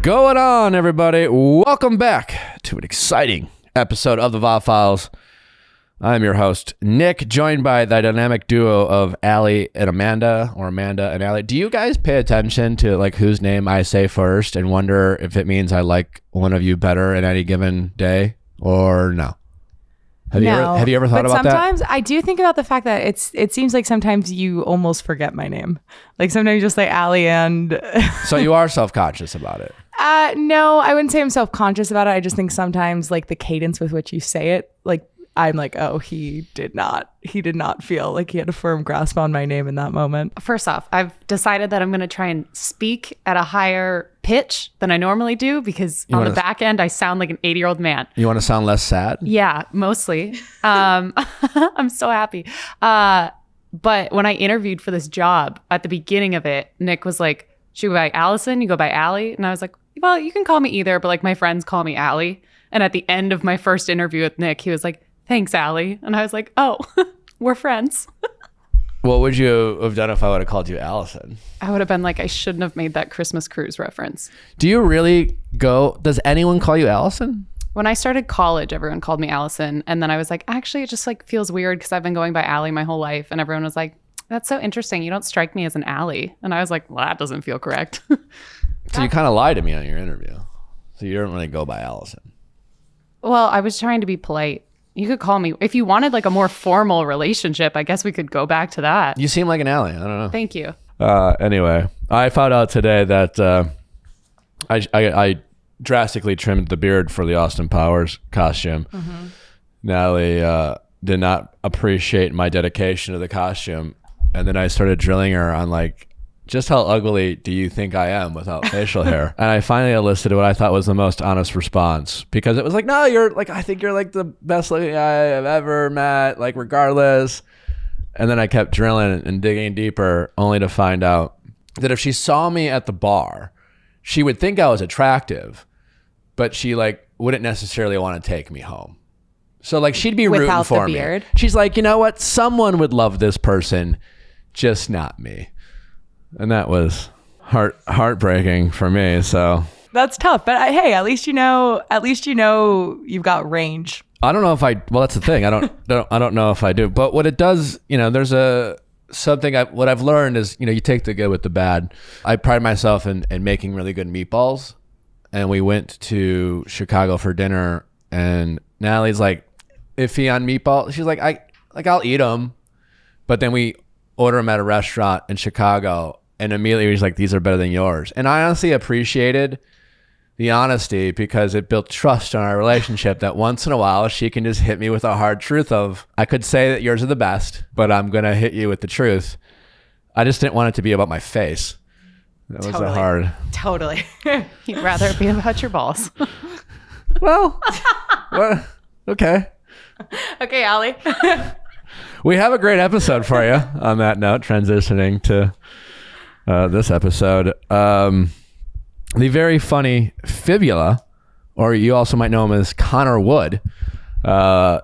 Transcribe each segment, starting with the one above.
Going on, everybody? Welcome back to an exciting episode of the Viall Files. I'm your host, Nick, joined by the dynamic duo of Allie and Amanda, or Amanda and Allie. Do you guys pay attention to like whose name I say first and wonder if it means I like one of you better in any given day, or no? Have you ever thought about that? Sometimes I do think about the fact that it seems like sometimes you almost forget my name. Like sometimes you just say Allie and... So you are self-conscious about it? No, I wouldn't say I'm self-conscious about it. I just think sometimes like the cadence with which you say it, like I'm like, oh, he did not feel like he had a firm grasp on my name in that moment. First off, I've decided that I'm going to try and speak at a higher pitch than I normally do because on the back end, I sound like an 80-year-old man. You want to sound less sad? Yeah, mostly. I'm so happy. But when I interviewed for this job at the beginning of it, Nick was like, should you go by Allison? You go by Allie? And I was like, well, you can call me either, but like my friends call me Allie. And at the end of my first interview with Nick, he was like, thanks, Allie. And I was like, oh, we're friends. What would you have done if I would have called you Allison? I would have been like, I shouldn't have made that Christmas cruise reference. Do you really does anyone call you Allison? When I started college, everyone called me Allison. And then I was like, actually, it just like feels weird because I've been going by Allie my whole life. And everyone was like, that's so interesting. You don't strike me as an Allie. And I was like, well, that doesn't feel correct. So you kind of lied to me on your interview. So you don't really go by Allison. Well, I was trying to be polite. You could call me if you wanted like a more formal relationship. I guess we could go back to that. You seem like an Allie. I don't know. Thank you. Anyway, I found out today that I drastically trimmed the beard for the Austin Powers costume. Mm-hmm. Natalie did not appreciate my dedication to the costume, and then I started drilling her on like, just how ugly do you think I am without facial hair? And I finally elicited what I thought was the most honest response, because it was like, no, you're like, I think you're like the best looking guy I've ever met, like regardless. And then I kept drilling and digging deeper, only to find out that if she saw me at the bar, she would think I was attractive, but she like wouldn't necessarily want to take me home. So like she'd be rooting for me. She's like, you know what? Someone would love this person, just not me. And that was heartbreaking for me. So that's tough. But hey, at least you know you've got range. I don't know if well, that's the thing. I don't know if I do. But what it does, there's what I've learned is, you take the good with the bad. I pride myself in making really good meatballs. And we went to Chicago for dinner, and Natalie's like iffy on meatballs. She's like, I'll eat them. But then we order them at a restaurant in Chicago, and immediately he's like, these are better than yours. And I honestly appreciated the honesty, because it built trust in our relationship, that once in a while she can just hit me with a hard truth of, I could say that yours are the best, but I'm going to hit you with the truth. I just didn't want it to be about my face. That was hard. Totally. You'd rather it be about your balls. Well, okay. Okay, Allie. We have a great episode for you on that note, transitioning to this episode. The very funny Fibula, or you also might know him as Connor Wood.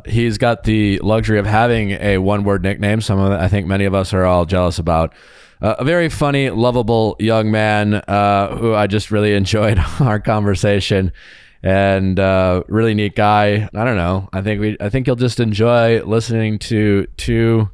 He's got the luxury of having a one-word nickname, some of it I think many of us are all jealous about. A very funny, lovable young man who I just really enjoyed our conversation. And really neat guy. I don't know. I think you'll just enjoy listening to two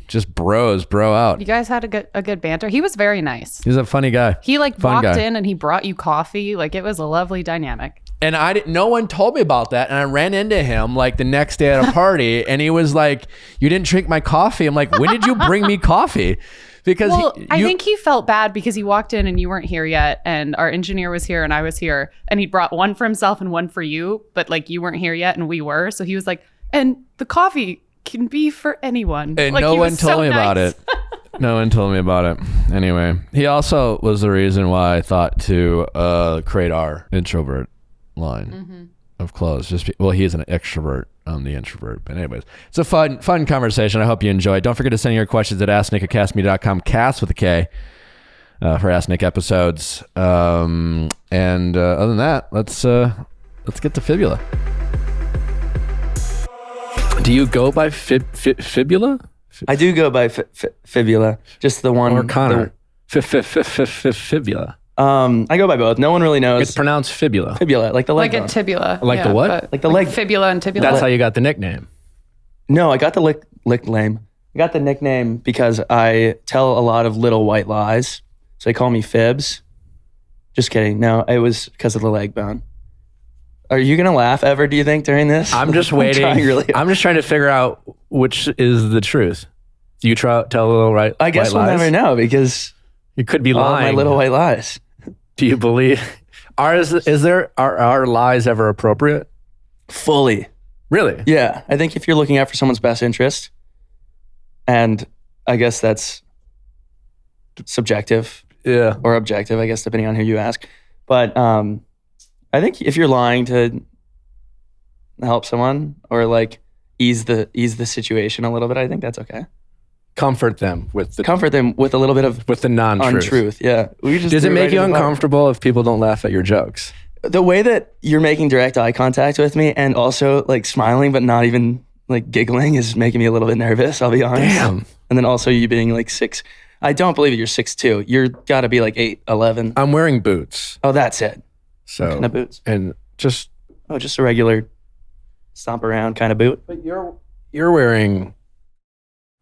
just bro out. You guys had a good banter. He was very nice. He's a funny guy. He walked in and he brought you coffee. Like, it was a lovely dynamic. And no one told me about that. And I ran into him like the next day at a party, and he was like, "You didn't drink my coffee." I'm like, "When did you bring me coffee?" Because I think he felt bad because he walked in and you weren't here yet, and our engineer was here and I was here, and he brought one for himself and one for you, but like you weren't here yet and we were. So he was like, and the coffee can be for anyone. And like, no one told me about it. No one told me about it. Anyway, he also was the reason why I thought to create our introvert line of clothes. He's an extrovert. I'm the introvert. But anyways, it's a fun conversation. I hope you enjoy it. Don't forget to send your questions at asknick@castme.com, cast with a K, for Ask Nick episodes. And other than that, let's get to Fibula. Do you go by Fibula? I do go by Fibula. Just the one. Or Connor. Fibula. I go by both. No one really knows. It's pronounced fibula. Fibula, like the leg Like a bone. tibula. Like the what? but Like the leg. Fibula and tibula. That's how you got the nickname. No, I got the lick lame. I got the nickname because I tell a lot of little white lies. So they call me Fibs. Just kidding. No, it was because of the leg bone. Are you going to laugh ever, do you think, during this? I'm just waiting. I'm just trying to figure out which is the truth. Do you tell a little I guess we'll never know because you could be all lying. my little white lies. Do you believe? Are our lies ever appropriate? Fully. Really? Yeah. I think if you're looking out for someone's best interest, and I guess that's subjective Yeah. or objective, I guess, depending on who you ask. But I think if you're lying to help someone or like ease the situation a little bit, I think that's okay. Comfort them with a little bit of the non-truth. untruth. Yeah. Does it make you uncomfortable if people don't laugh at your jokes? The way that you're making direct eye contact with me and also like smiling but not even like giggling is making me a little bit nervous, I'll be honest. Damn. And then also you being like 6. I don't believe you're 6'2". You're got to be like 8'11". I'm wearing boots. Oh, that's it. So What kind of boots? and just Just a regular stomp around kind of boot. but you're wearing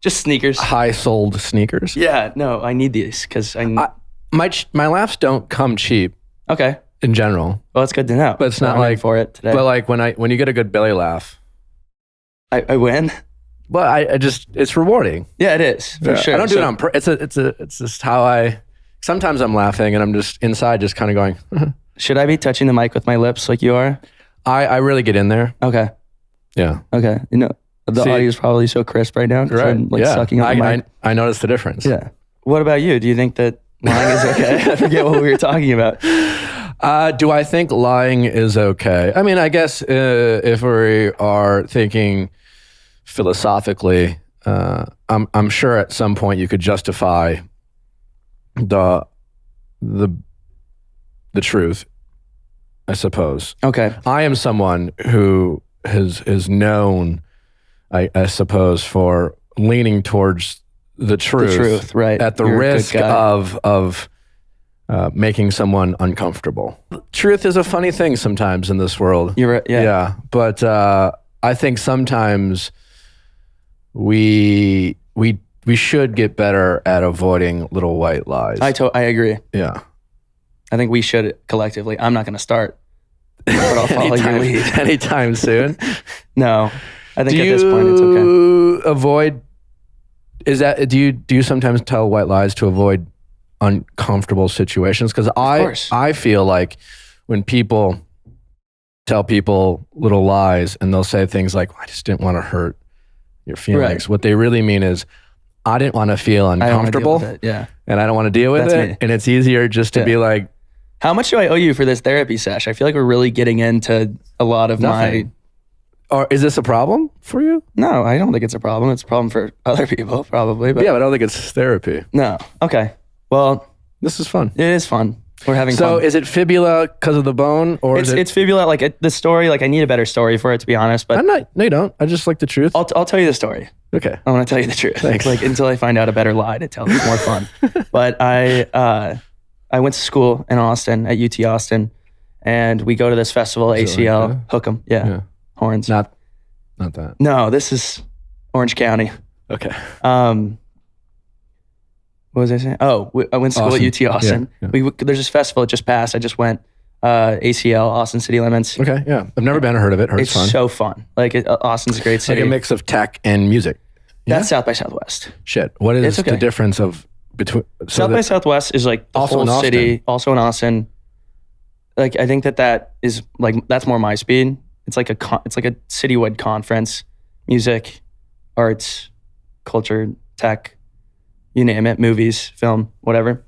Just sneakers. high-soled sneakers. Yeah, no, I need these because My laughs don't come cheap okay. in general. Well, that's good to know. But it's not I'm in like- for it today. But like when you get a good belly laugh, I win. well, I just it's rewarding. Yeah, it is for Yeah. sure. I don't do So- it on purpose. It's just how I. Sometimes I'm laughing and I'm just inside, just kind of going. Should I be touching the mic with my lips like you are? I really get in there. Okay. Yeah. Okay. You know, the See- audio is probably so crisp right now. 'Cause Right. I'm like yeah. sucking up the mic. I noticed the difference. Yeah. What about you? Do you think that lying is okay? I forget what we were talking about. Do I think lying is okay? I mean, I guess if we are thinking philosophically, I'm sure at some point you could justify the truth, I suppose. Okay. I am someone who is known, I suppose, for leaning towards the truth. The truth, right. At the You're a good risk guy. of making someone uncomfortable. Truth is a funny thing sometimes in this world. You're right. Yeah. Yeah, but I think sometimes we should get better at avoiding little white lies. I agree. Yeah. I think we should collectively. I'm not going to start, but I'll follow your lead. Anytime soon. No, I think at this point it's okay. you avoid? Is that do you sometimes tell white lies to avoid uncomfortable situations? Because course. I feel like when people tell people little lies and they'll say things like, "I just didn't want to hurt your feelings," Right. what they really mean is, "I didn't want to feel I don't wanna deal uncomfortable, with it. Yeah. and I don't want to deal with That's it." me. And it's easier just to Yeah. be like, How much do I owe you for this therapy sesh? I feel like we're really getting into a lot of Nothing. "Or is this a problem for you?" No, I don't think it's a problem. It's a problem for other people probably, but Yeah, but I don't think it's therapy. no. Okay. Well, This is fun. it is fun. We're having So fun. is it fibula because of the bone, or is it? It's fibula. Like the story, like I need a better story for it to be honest, but I'm not. No, you don't. I just like the truth. I'll tell you the story. Okay. I want to tell you the truth. Thanks. Like until I find out a better lie to tell, it's more fun. But I went to school in Austin at UT Austin, and we go to this festival, ACL, like Hook 'em, yeah, Yeah. horns. Not that. No, this is Orange County. Okay. What was I saying? Oh, I went to school Austin. at UT Austin. Yeah, There's this festival that just passed. I just went. ACL, Austin City Limits. Okay. Yeah. I've never been or heard of it. Heard It's it's fun. so fun. Like Austin's a great Like city. a mix of tech and music. That's South by Southwest. Shit. What is It's okay. the difference of between? South by Southwest is like the Also in whole Austin. city. Also in Austin. Like I think that is like that's more my speed. It's like it's like a citywide conference, music, arts, culture, tech, you name it, movies, film, whatever.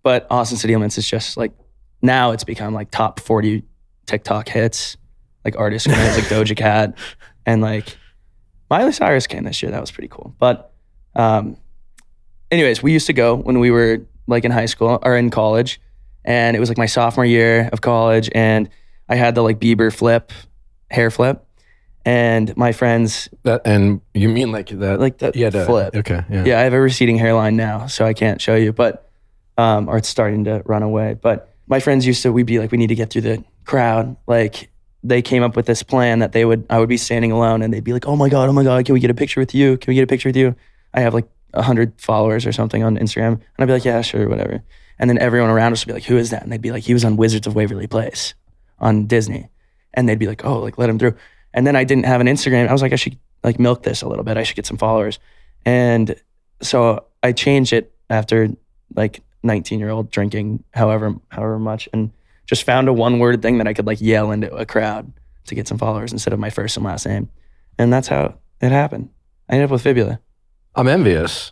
But Austin City Limits is just like now it's become like top 40 TikTok hits, like artists like Doja Cat, and like Miley Cyrus came this year. That was pretty cool. But anyways, we used to go when we were like in high school or in college, and it was like my sophomore year of college, and I had the like Bieber hair flip, and my friends and you mean like that? like that You had to flip. Okay. Yeah. Yeah, I have a receding hairline now, so I can't show you. But or it's starting to run away. But my friends we'd be like, we need to get through the crowd. Like they came up with this plan that I would be standing alone and they'd be like, oh my God, can we get a picture with you? Can we get a picture with you? I have like 100 followers or something on Instagram. And I'd be like, yeah, sure, whatever. And then everyone around us would be like, who is that? And they'd be like, he was on Wizards of Waverly Place on Disney. And they'd be like, oh, like let him through. And then I didn't have an Instagram. I was like, I should like milk this a little bit. I should get some followers. And so I changed it after like 19-year-old drinking however much, and just found a one-word thing that I could like yell into a crowd to get some followers instead of my first and last name. And that's how it happened. I ended up with Fibula. I'm envious.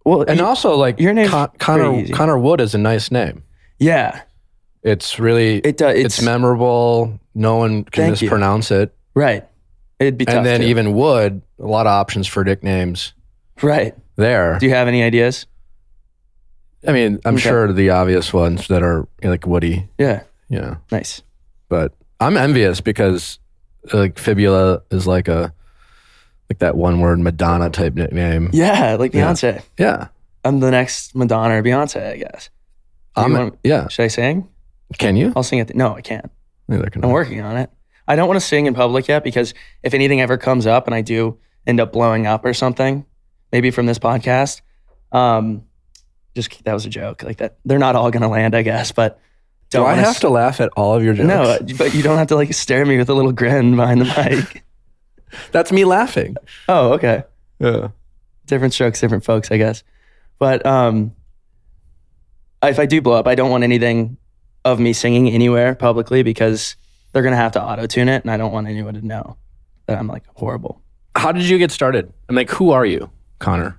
Well, And also like your name's Connor Wood is a nice name. Yeah. It's really, it's memorable. No one can mispronounce it. Right. It'd be tough. And then too. even Wood, a lot of options for nicknames. Right. There. Do you have any ideas? I mean, I'm sure the obvious ones that are like Woody. Yeah. Yeah. Nice. But I'm envious because like Fibula is like that one word Madonna type nickname. Yeah, like Beyonce. Yeah. I'm the next Madonna or Beyonce, I guess. Should I sing? Can you? I'll sing it. No, I can't. Neither can I. I'm working on it. I don't want to sing in public yet because if anything ever comes up and I do end up blowing up or something, maybe from this podcast, that was a joke. Like that, they're not all gonna land, I guess. But do I have to laugh at all of your jokes? No, but you don't have to like stare at me with a little grin behind the mic. That's me laughing. Oh, okay. Yeah. Different strokes, different folks, I guess. But if I do blow up, I don't want anything of me singing anywhere publicly because they're gonna have to auto-tune it, and I don't want anyone to know that I'm like horrible. How did you get started? I'm like, who are you, Connor?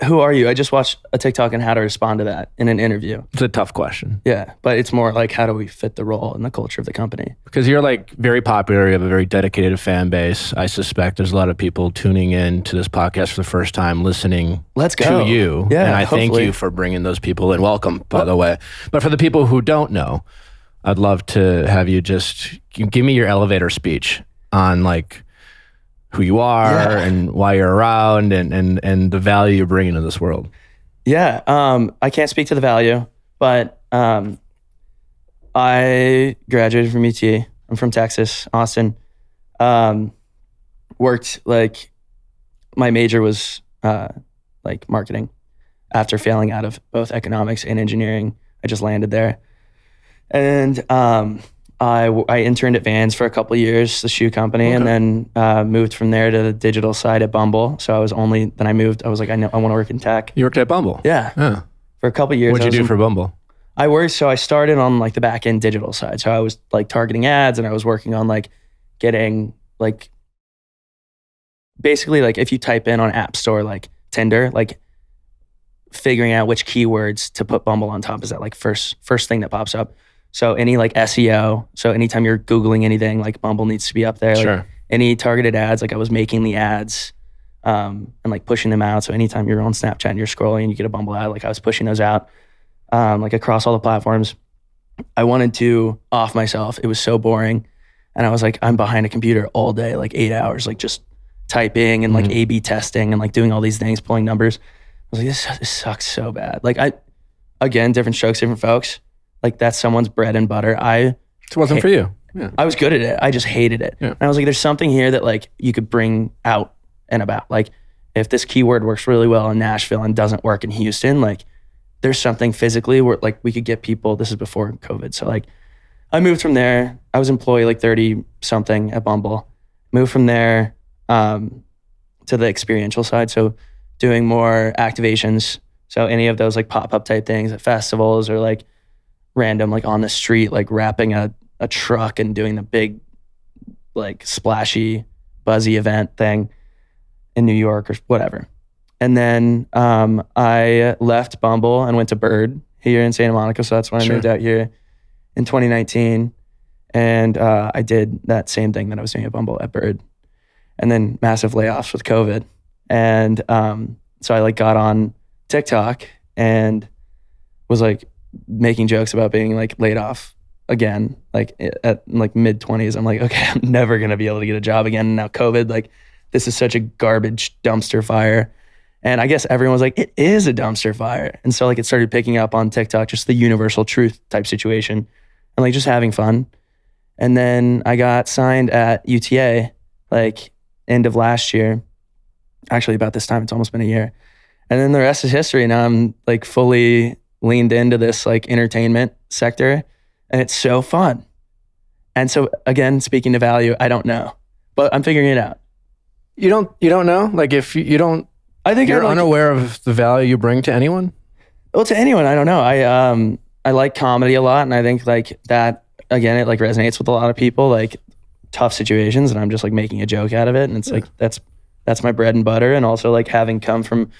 Who are you? I just watched a TikTok on how to respond to that in an interview. It's a tough question. Yeah, but it's more like how do we fit the role in the culture of the company? Because you're like very popular. You have a very dedicated fan base. I suspect there's a lot of people tuning in to this podcast for the first time, listening to you. Yeah, and I hopefully. thank you for bringing those people in. Welcome, by the way. But for the people who don't know, I'd love to have you just give me your elevator speech on like who you are and why you're around and the value you're bringing to this world. Yeah. I can't speak to the value, but I graduated from UT. I'm from Texas, Austin. Worked like my major was like marketing. After failing out of both economics and engineering, I just landed there. And I interned at Vans for a couple of years, the shoe company, and then moved from there to the digital side at Bumble. So I was I moved, I was like, I want to work in tech. You worked at Bumble? Yeah. For a couple of years. What'd you do for Bumble? I started on like the back end digital side. So I was like targeting ads and I was working on like getting like, basically like if you type in on App Store, like Tinder, like figuring out which keywords to put Bumble on top is that like first thing that pops up. So any like SEO, so anytime you're Googling anything, like Bumble needs to be up there. Sure. Like any targeted ads, like I was making the ads and like pushing them out. So anytime you're on Snapchat and you're scrolling and you get a Bumble ad, like I was pushing those out like across all the platforms. I wanted to off myself. It was so boring. And I was like, I'm behind a computer all day, like 8 hours, like just typing and like A/B testing and like doing all these things, pulling numbers. I was like, this sucks so bad. Like again, different strokes, different folks. Like that's someone's bread and butter. It wasn't for you. Yeah. I was good at it. I just hated it. Yeah. And I was like, there's something here that like you could bring out and about. Like if this keyword works really well in Nashville and doesn't work in Houston, like there's something physically where like we could get people, this is before COVID. So like I moved from there. I was employee like 30 something at Bumble. Moved from there to the experiential side. So doing more activations. So any of those like pop-up type things at festivals or like random, like on the street, like wrapping a truck and doing the big, like splashy, buzzy event thing in New York or whatever. And then I left Bumble and went to Bird here in Santa Monica. So that's when I moved out here in 2019. And I did that same thing that I was doing at Bumble at Bird. And then massive layoffs with COVID. And so I like got on TikTok and was like, making jokes about being like laid off again, like at like mid 20s. I'm like, okay, I'm never going to be able to get a job again. And now COVID, like this is such a garbage dumpster fire. And I guess everyone was like, it is a dumpster fire. And so like it started picking up on TikTok, just the universal truth type situation and like just having fun. And then I got signed at UTA like end of last year. Actually about this time, it's almost been a year. And then the rest is history. Now I'm like fully leaned into this like entertainment sector and it's so fun. And so again, speaking to value, I don't know, but I'm figuring it out. You don't know? Like if you don't, I think you're unaware of the value you bring to anyone? Well, to anyone, I don't know. I like comedy a lot, and I think like that again, it like resonates with a lot of people, like tough situations, and I'm just like making a joke out of it, and it's like that's my bread and butter, and also like having come from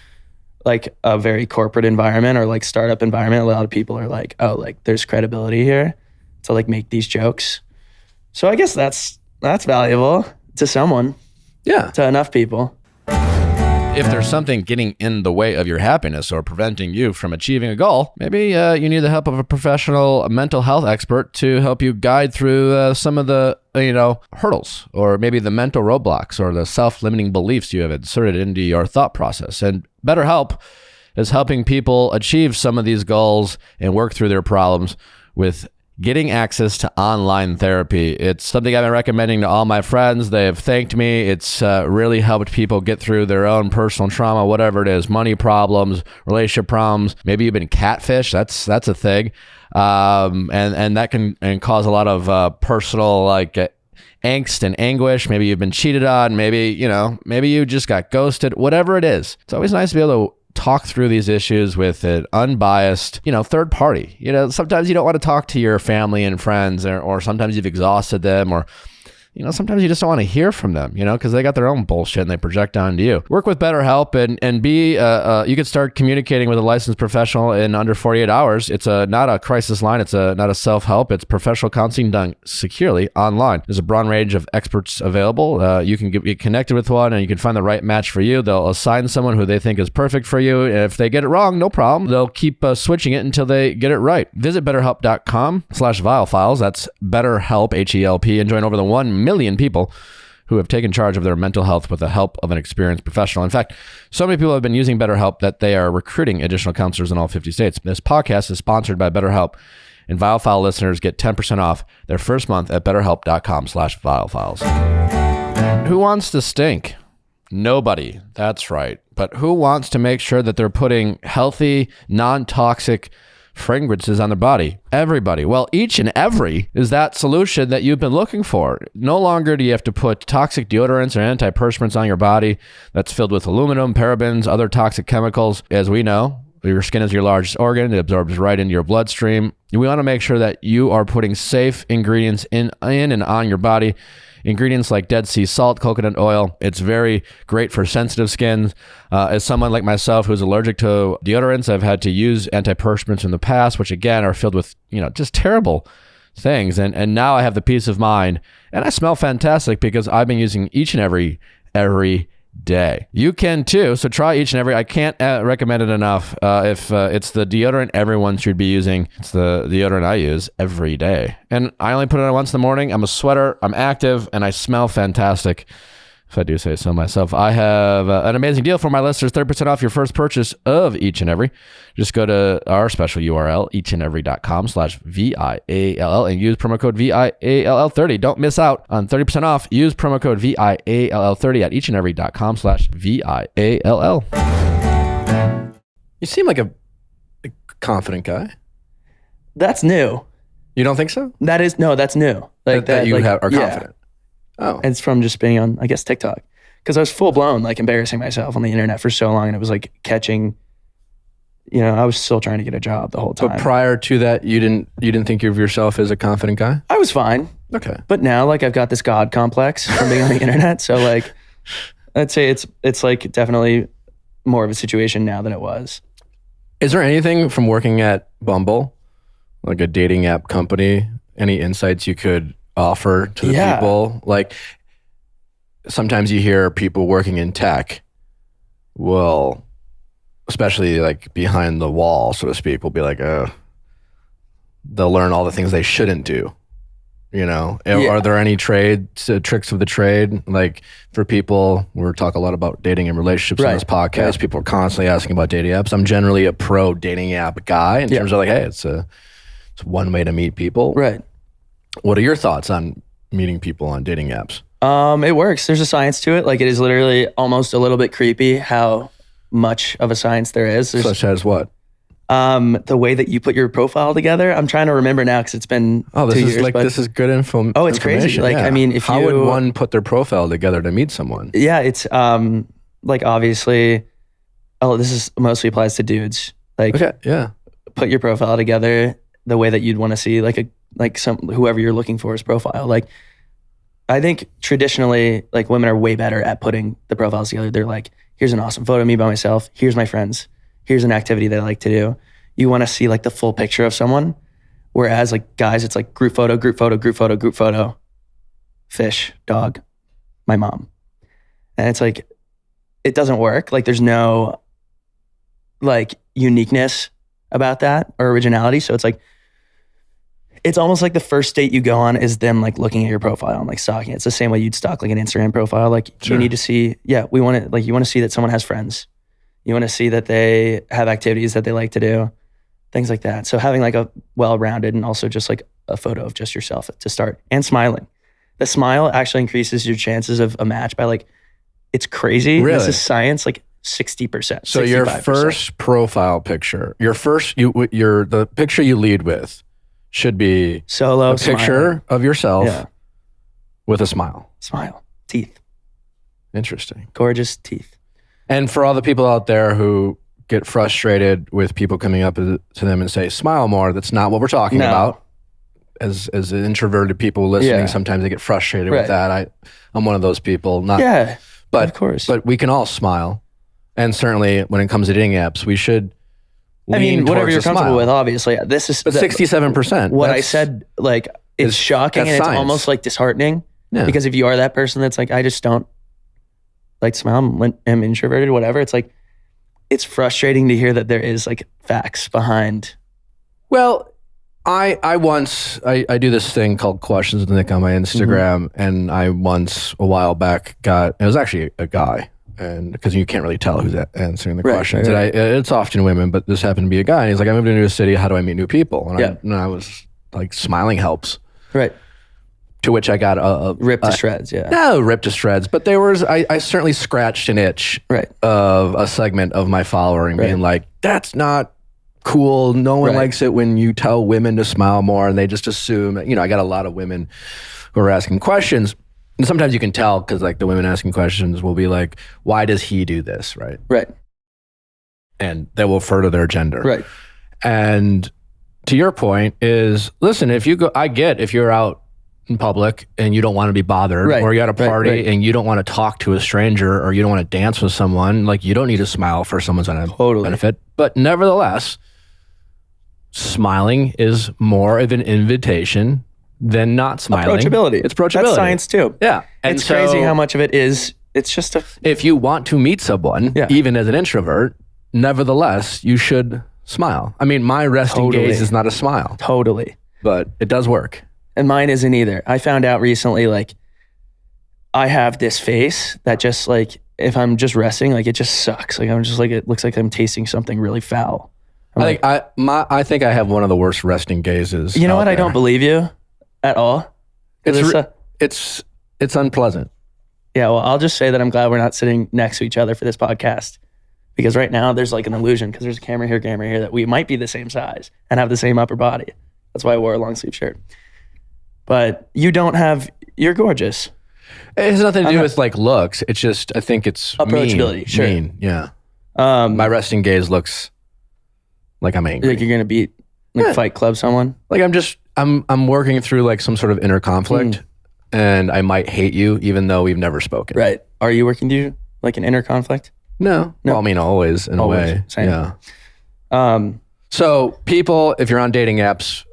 like a very corporate environment or like startup environment, a lot of people are like, oh, like there's credibility here to like make these jokes. So I guess that's valuable to someone. Yeah, to enough people. If there's something getting in the way of your happiness or preventing you from achieving a goal, maybe you need the help of a professional mental health expert to help you guide through some of the hurdles, or maybe the mental roadblocks or the self-limiting beliefs you have inserted into your thought process. And BetterHelp is helping people achieve some of these goals and work through their problems with getting access to online therapy. It's something I've been recommending to all my friends. They have thanked me. It's really helped people get through their own personal trauma, whatever it is, money problems, relationship problems. Maybe you've been catfished. That's a thing. And that can cause a lot of personal like angst and anguish. Maybe you've been cheated on. Maybe you just got ghosted, whatever it is. It's always nice to be able to talk through these issues with an unbiased, third party. Sometimes you don't want to talk to your family and friends, or sometimes you've exhausted them, or sometimes you just don't want to hear from them, because they got their own bullshit and they project onto you. Work with BetterHelp and be, you can start communicating with a licensed professional in under 48 hours. It's not a crisis line. It's not a self-help. It's professional counseling done securely online. There's a broad range of experts available. You can get connected with one and you can find the right match for you. They'll assign someone who they think is perfect for you. If they get it wrong, no problem. They'll keep switching it until they get it right. Visit BetterHelp.com/ViallFiles. That's BetterHelp, H-E-L-P, and join over the 1 million people who have taken charge of their mental health with the help of an experienced professional. In fact, so many people have been using BetterHelp that they are recruiting additional counselors in all 50 states. This podcast is sponsored by BetterHelp, and Viall File listeners get 10% off their first month at BetterHelp.com/ViallFiles. Who wants to stink? Nobody. That's right. But who wants to make sure that they're putting healthy, non-toxic fragrances on their body? Everybody. Well, Each and Every is that solution that you've been looking for. No longer do you have to put toxic deodorants or antiperspirants on your body that's filled with aluminum, parabens, other toxic chemicals. As we know, your skin is your largest organ. It absorbs right into your bloodstream. We want to make sure that you are putting safe ingredients in and on your body. Ingredients like Dead Sea salt, coconut oil. It's very great for sensitive skins. As someone like myself who's allergic to deodorants, I've had to use antiperspirants in the past, which again are filled with, just terrible things. And now I have the peace of mind and I smell fantastic because I've been using Each and Every day. You can too. So try Each and Every. I can't recommend it enough. If it's the deodorant everyone should be using, it's the deodorant I use every day. And I only put it on once in the morning. I'm a sweater, I'm active, and I smell fantastic. If I do say so myself. I have an amazing deal for my listeners, 30% off your first purchase of Each and Every. Just go to our special URL, eachandevery.com/VIALL, and use promo code VIALL30. Don't miss out on 30% off. Use promo code VIALL30 at eachandevery.com/VIALL. You seem like a confident guy. That's new. You don't think so? That's new. Like that you like, are confident. Oh, it's from just being on, I guess, TikTok. Because I was full blown, like embarrassing myself on the internet for so long, and it was like catching. I was still trying to get a job the whole time. But prior to that, you didn't think of yourself as a confident guy? I was fine. Okay. But now, like, I've got this God complex from being on the internet. So, like, I'd say it's like definitely more of a situation now than it was. Is there anything from working at Bumble, like a dating app company, any insights you could offer to the people? Like, sometimes you hear people working in tech will, especially like behind the wall, so to speak, will be like, they'll learn all the things they shouldn't do. You know, are there any tricks of the trade? Like for people, we're talking a lot about dating and relationships on this podcast. Right. People are constantly asking about dating apps. I'm generally a pro dating app guy in terms of like, hey, it's one way to meet people. Right. What are your thoughts on meeting people on dating apps? It works. There's a science to it. Like it is literally almost a little bit creepy how much of a science there is. Such as what? The way that you put your profile together. I'm trying to remember now because it's been 2 years. This is good info. Oh, it's crazy. Like, I mean, how would one put their profile together to meet someone? Yeah, it's like obviously, this is mostly applies to dudes. Like, put your profile together the way that you'd want to see whoever you're looking for his profile. Like, I think traditionally, like women are way better at putting the profiles together. They're like, here's an awesome photo of me by myself. Here's my friends. Here's an activity that I like to do. You want to see like the full picture of someone. Whereas like guys, it's like group photo, group photo, group photo, group photo, fish, dog, my mom. And it's like, it doesn't work. Like there's no like uniqueness about that or originality. So it's like, it's almost like the first date you go on is them like looking at your profile and like stalking it. It's the same way you'd stalk like an Instagram profile. Like you need to see, you want to see that someone has friends. You want to see that they have activities that they like to do, things like that. So having like a well-rounded and also just like a photo of just yourself to start and smiling. The smile actually increases your chances of a match by like, it's crazy. Really? This is science, like 60%. So 65%. Your first profile picture, the picture you lead with should be solo a picture of yourself with a smile. Smile. Teeth. Interesting. Gorgeous teeth. And for all the people out there who get frustrated with people coming up to them and say, smile more, that's not what we're talking about. As introverted people listening, sometimes they get frustrated with that. I'm one of those people. But of course. But we can all smile. And certainly when it comes to dating apps, we should whatever you're comfortable with, obviously. This is 67%. What I said, like, it's shocking and it's almost like disheartening. Yeah. Because if you are that person that's like, I just don't like smile, I'm introverted, whatever. It's like, it's frustrating to hear that there is like facts behind. Well, I do this thing called Questions with Nick on my Instagram, and I once a while back it was actually a guy, and because you can't really tell who's answering the questions. Right. And it's often women, but this happened to be a guy, and he's like, I moved to a new city, how do I meet new people? And I was like, smiling helps. Right. To which I got a ripped to shreds, No, ripped to shreds. But I certainly scratched an itch of a segment of my following being like, that's not cool. No one likes it when you tell women to smile more, and they just assume, I got a lot of women who are asking questions. And sometimes you can tell because like the women asking questions will be like, why does he do this? Right. Right. And they will refer to their gender. Right. And to your point is, listen, if you're out in public and you don't want to be bothered, or you're at a party and you don't want to talk to a stranger, or you don't want to dance with someone, like you don't need to smile for someone's benefit. But nevertheless, smiling is more of an invitation than not smiling. Approachability. It's approachability. That's science too. Yeah. And it's crazy how much of it is, it's just if you want to meet someone, even as an introvert, nevertheless, you should smile. I mean, my resting gaze is not a smile. Totally. But it does work. And mine isn't either. I found out recently, like, I have this face that just like, if I'm just resting, like it just sucks. Like I'm just like, it looks like I'm tasting something really foul. I think I have one of the worst resting gazes. You know what? I don't believe you at all. It's unpleasant. Yeah. Well, I'll just say that I'm glad we're not sitting next to each other for this podcast, because right now there's like an illusion because there's a camera here that we might be the same size and have the same upper body. That's why I wore a long sleeve shirt. But you're gorgeous. It has nothing to do with like looks. It's just, I think it's approachability. Mean. Yeah. My resting gaze looks like I'm angry. Like you're going to fight club someone. Like I'm working through like some sort of inner conflict, and I might hate you even though we've never spoken. Right. Are you working through like an inner conflict? No. Well, I mean, always in a way. Same. Yeah. So people, if you're on dating apps,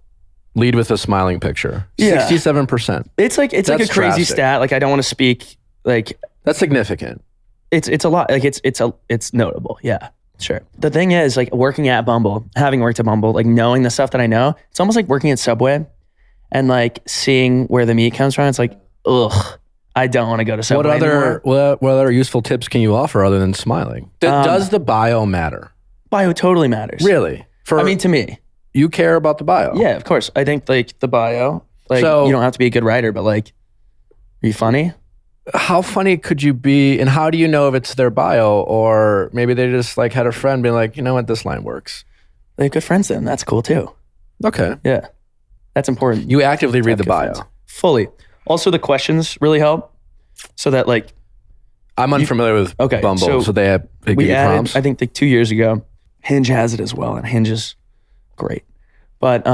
lead with a smiling picture. 67%. It's like a crazy drastic stat. Like I don't want to speak like that's significant. It's a lot. Like it's notable. Yeah, sure. The thing is, like working at Bumble, having worked at Bumble, like knowing the stuff that I know, it's almost like working at Subway and like seeing where the meat comes from, it's like, ugh, I don't want to go to Subway anymore. What other useful tips can you offer other than smiling? Does the bio matter? Bio totally matters. Really? To me. You care about the bio? Yeah, of course. I think like the bio, like you don't have to be a good writer, but like, are you funny? How funny could you be, and how do you know if it's their bio, or maybe they just like had a friend being like, you know what, this line works. They have good friends then. That's cool too. Okay. Yeah. That's important. You actively read the bio. Friends. Fully. Also the questions really help so that like. I'm unfamiliar with Bumble, so they give you prompts? I think like 2 years ago, Hinge has it as well, and Hinge is great. But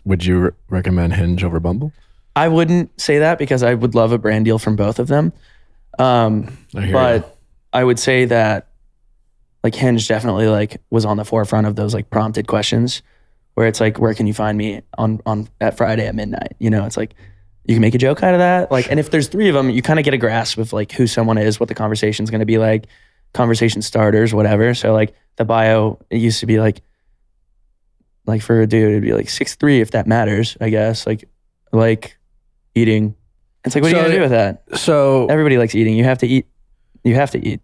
would you recommend Hinge over Bumble? I wouldn't say that because I would love a brand deal from both of them. I would say that like Hinge definitely like was on the forefront of those like prompted questions where it's like, where can you find me on at Friday at midnight? You know, it's like you can make a joke out of that. Like, and if there's 3 of them, you kind of get a grasp of like who someone is, what the conversation's going to be like, conversation starters, whatever. So like the bio, it used to be like for a dude, it'd be like 6'3" if that matters, I guess. Like eating. It's like, what are you gonna do with that? So everybody likes eating. You have to eat. You have to eat.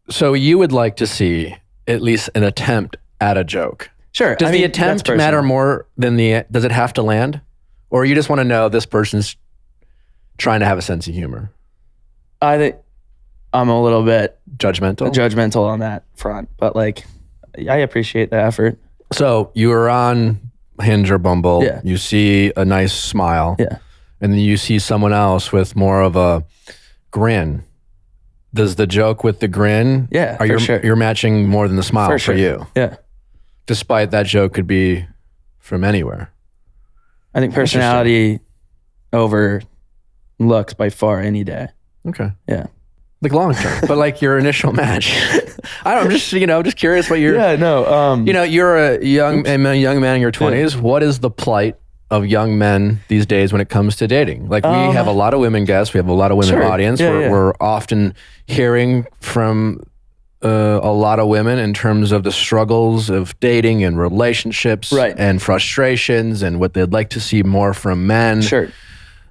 So you would like to see at least an attempt at a joke. Sure. Does the attempt matter more than does it have to land? Or you just want to know this person's trying to have a sense of humor? I think I'm a little bit judgmental on that front, but like I appreciate the effort. So you were on Hinge or Bumble. Yeah. You see a nice smile. Yeah. And then you see someone else with more of a grin. Does the joke with the grin? Yeah, You're matching more than the smile for you. Yeah. Despite that joke could be from anywhere. I think personality over looks by far any day. Okay. Yeah. Like long term, but like your initial match. I'm just curious what you're. Yeah, no. You're a young man in your 20s. Yeah. What is the plight of young men these days when it comes to dating? Like we have a lot of women guests. We have a lot of women audience. We're often hearing from a lot of women in terms of the struggles of dating and relationships and frustrations and what they'd like to see more from men. Sure.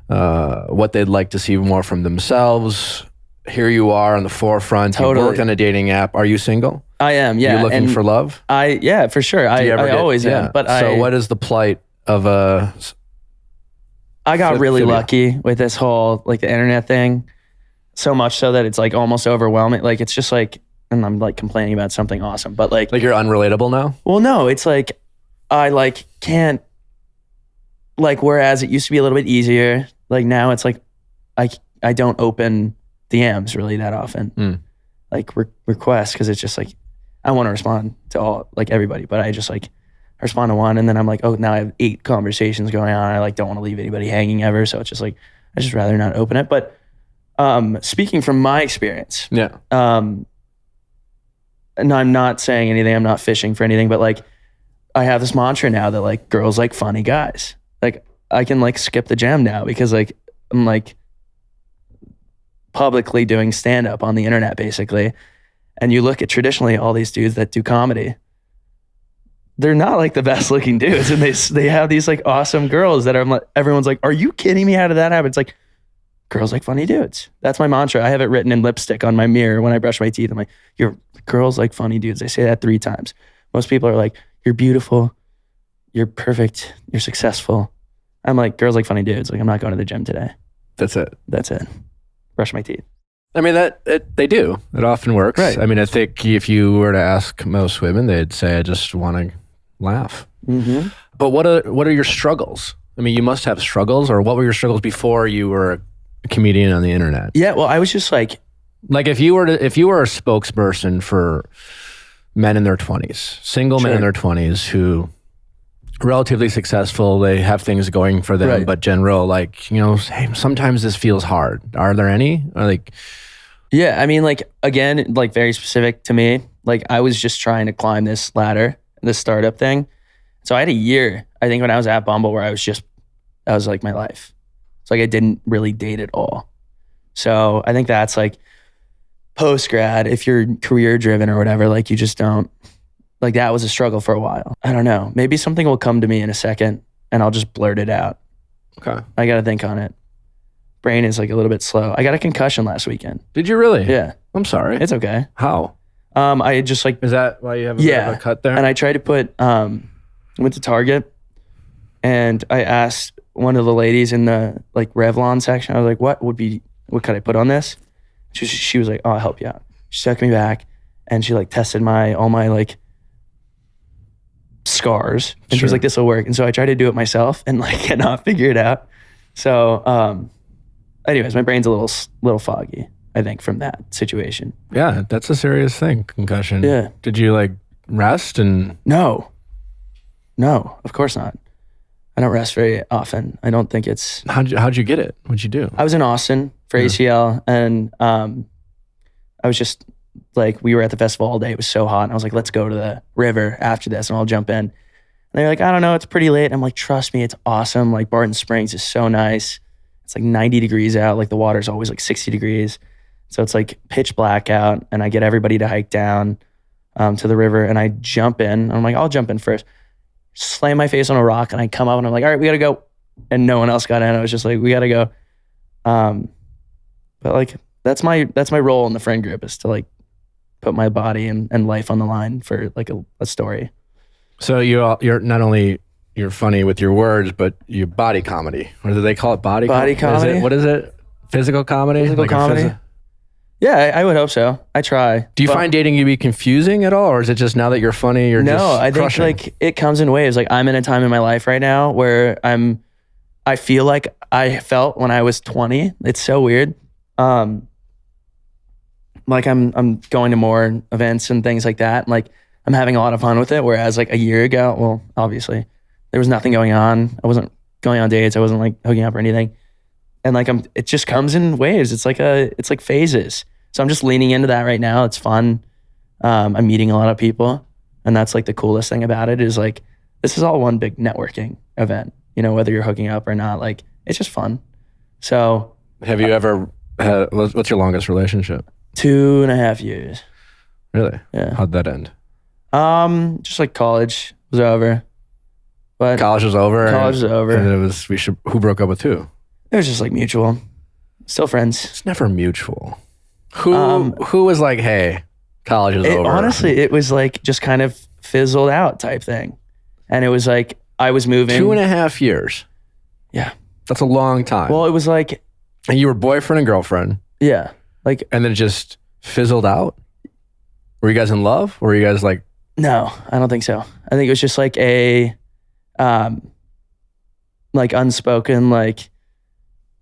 What they'd like to see more from themselves. Here you are on the forefront. Totally. You work on a dating app. Are you single? I am, yeah. You're looking for love? Yeah, for sure. I always am. But so what is the plight of a... I got really lucky with this whole like the internet thing. So much so that it's like almost overwhelming. Like it's just like, and I'm like complaining about something awesome, but like you're unrelatable now? Well, no, it's like I like can't, like whereas it used to be a little bit easier, like now it's like I don't open DMs really that often, like requests, because it's just like I want to respond to all like everybody, but I just like respond to one, and then I'm like, oh, now I have 8 conversations going on. I like don't want to leave anybody hanging ever, so it's just like I just rather not open it. But speaking from my experience, and I'm not saying anything, I'm not fishing for anything, but like I have this mantra now that like girls like funny guys. Like I can like skip the gym now because like I'm like publicly doing stand-up on the internet basically, and you look at traditionally all these dudes that do comedy, they're not like the best looking dudes, and they have these like awesome girls that are like, everyone's like, are you kidding me? How did that happen? It's like girls like funny dudes. That's my mantra. I have it written in lipstick on my mirror when I brush my teeth. I'm like, you're girls like funny dudes. I say that 3 times. Most people are like, you're beautiful, you're perfect, you're successful. I'm like, girls like funny dudes. Like I'm not going to the gym today. That's it. Brush my teeth. I mean, they do. It often works. Right. I mean, I think if you were to ask most women, they'd say, I just want to laugh. Mm-hmm. But what are your struggles? I mean, you must have struggles, or what were your struggles before you were a comedian on the internet? Yeah, well, I was just like if you were a spokesperson for men in their 20s, single men in their 20s who relatively successful, they have things going for them, but general, like, hey, sometimes this feels hard. Are there any? Or like, yeah, I mean, like, again, like very specific to me, like I was just trying to climb this ladder, this startup thing. So I had a year, I think, when I was at Bumble where that was like my life. It's like I didn't really date at all. So I think that's like post grad, if you're career driven or whatever, like you just don't, like that was a struggle for a while. I don't know. Maybe something will come to me in a second and I'll just blurt it out. Okay. I got to think on it. Brain is like a little bit slow. I got a concussion last weekend. Did you really? Yeah. I'm sorry. It's okay. How? I just like, Is that why you have a bit of a cut there? and I tried to put, went to Target and I asked one of the ladies in the like Revlon section, I was like, what could I put on this? She was like, oh, I'll help you out. She took me back and she like tested all my like scars. And she was like, this will work. And so I tried to do it myself and like cannot figure it out. So, anyways, my brain's a little foggy, I think, from that situation. Yeah, that's a serious thing, concussion. Yeah. Did you like rest and? No, of course not. I don't rest very often. I don't think it's. How'd you get it? What'd you do? I was in Austin for ACL, and I was just like, we were at the festival all day. It was so hot, and I was like, let's go to the river after this, and I'll jump in. And they're like, I don't know, it's pretty late. And I'm like, trust me, it's awesome. Like Barton Springs is so nice. It's like 90 degrees out. Like the water's always like 60 degrees. So it's like pitch black out, and I get everybody to hike down to the river, and I jump in. I'm like, I'll jump in first. Slam my face on a rock, and I come up, and I'm like, all right, we gotta go. And no one else got in. I was just like, we gotta go. But like that's my role in the friend group, is to like put my body and life on the line for like a story. So you're not only you're funny with your words, but you body comedy. Or do they call it body comedy? What is it? Physical comedy? Physical comedy? Yeah, I would hope so. I try. Do you find dating to be confusing at all? Or is it just now that you're funny, you're just I think crushing? like it comes in waves. Like I'm in a time in my life right now where I feel like I felt when I was 20. It's so weird. Like I'm going to more events and things like that. And like I'm having a lot of fun with it. Whereas like a year ago, well, obviously there was nothing going on. I wasn't going on dates. I wasn't like hooking up or anything. And like it just comes in waves. It's like phases. So I'm just leaning into that right now. It's fun. I'm meeting a lot of people, and that's like the coolest thing about it is like this is all one big networking event. You know, whether you're hooking up or not, like it's just fun. So have you ever had? What's your longest relationship? 2.5 years. Really? Yeah. How'd that end? Just like college was over. But college was over. And it was who broke up with who? It was just like mutual. Still friends. It's never mutual. Who was like, hey, college is over? Honestly, it was like just kind of fizzled out type thing. And it was like I was moving. 2.5 years. Yeah. That's a long time. Well, it was like. And you were boyfriend and girlfriend. Yeah. Like. And then it just fizzled out? Were you guys in love? Or were you guys like. No, I don't think so. I think it was just like a like unspoken, like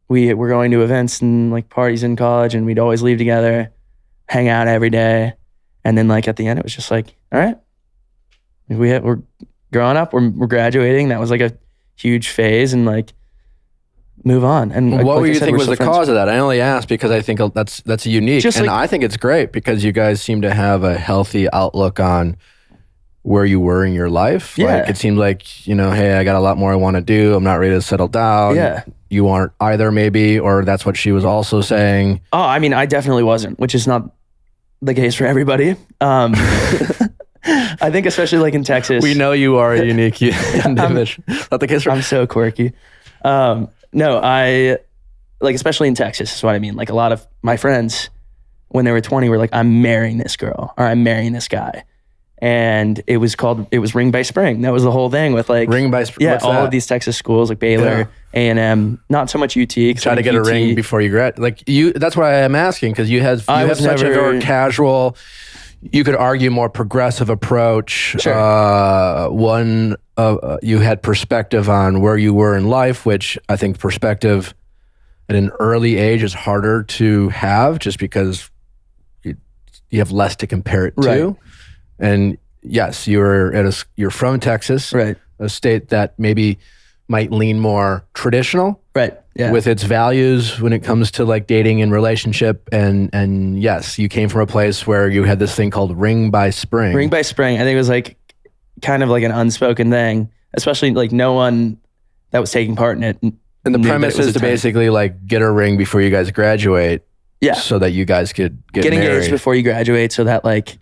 we were going to events and like parties in college, and we'd always leave together, hang out every day. And then like at the end, it was just like, all right, we're growing up, we're graduating. That was like a huge phase, and like move on. And what like do you think was the friends. cause of that? I only asked because I think that's unique. Just and like, I think it's great because you guys seem to have a healthy outlook on where you were in your life. Yeah. Like it seemed like, you know, hey, I got a lot more I want to do. I'm not ready to settle down. Yeah. You aren't either, maybe, or that's what she was also saying. Oh, I mean, I definitely wasn't, which is not the case for everybody. I think especially like in Texas. We know you are a unique image. Not the case for I'm so quirky. No, I like, especially in Texas is what I mean. Like a lot of my friends when they were 20 were like, I'm marrying this girl or I'm marrying this guy. And it was Ring by Spring. That was the whole thing with like Ring by Spring. Yeah, what's all that? of these Texas schools like Baylor, A&M, not so much UT. Try to get a ring before you graduate. Like you, that's why I'm asking, because you have such a very casual, you could argue more progressive approach. Sure. You had perspective on where you were in life, which I think perspective at an early age is harder to have just because you have less to compare it to. Right. And yes, you're from Texas, right? A state that maybe might lean more traditional, right? Yeah. With its values when it comes to like dating and relationship, and yes, you came from a place where you had this thing called Ring by Spring. Ring by Spring, I think it was like kind of like an unspoken thing, especially like no one that was taking part in it. And the premise is to basically like get a ring before you guys graduate, yeah, so that you guys could get engaged married before you graduate, so that like.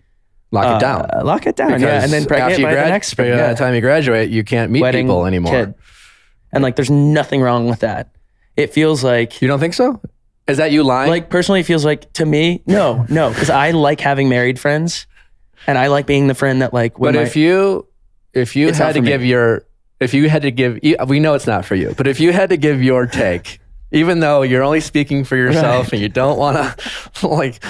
Lock it down. Lock it down, because yeah. And then pregnant by the next spring. By the time you graduate, you can't meet people anymore. Kid. And like, there's nothing wrong with that. It feels like, You don't think so? Is that you lying? like personally, it feels like to me, no, because I like having married friends, and I like being the friend that like. When but if you It's had not to for me. give your, if you had to give, we know it's not for you, but if you had to give your take, even though you're only speaking for yourself and you don't want to like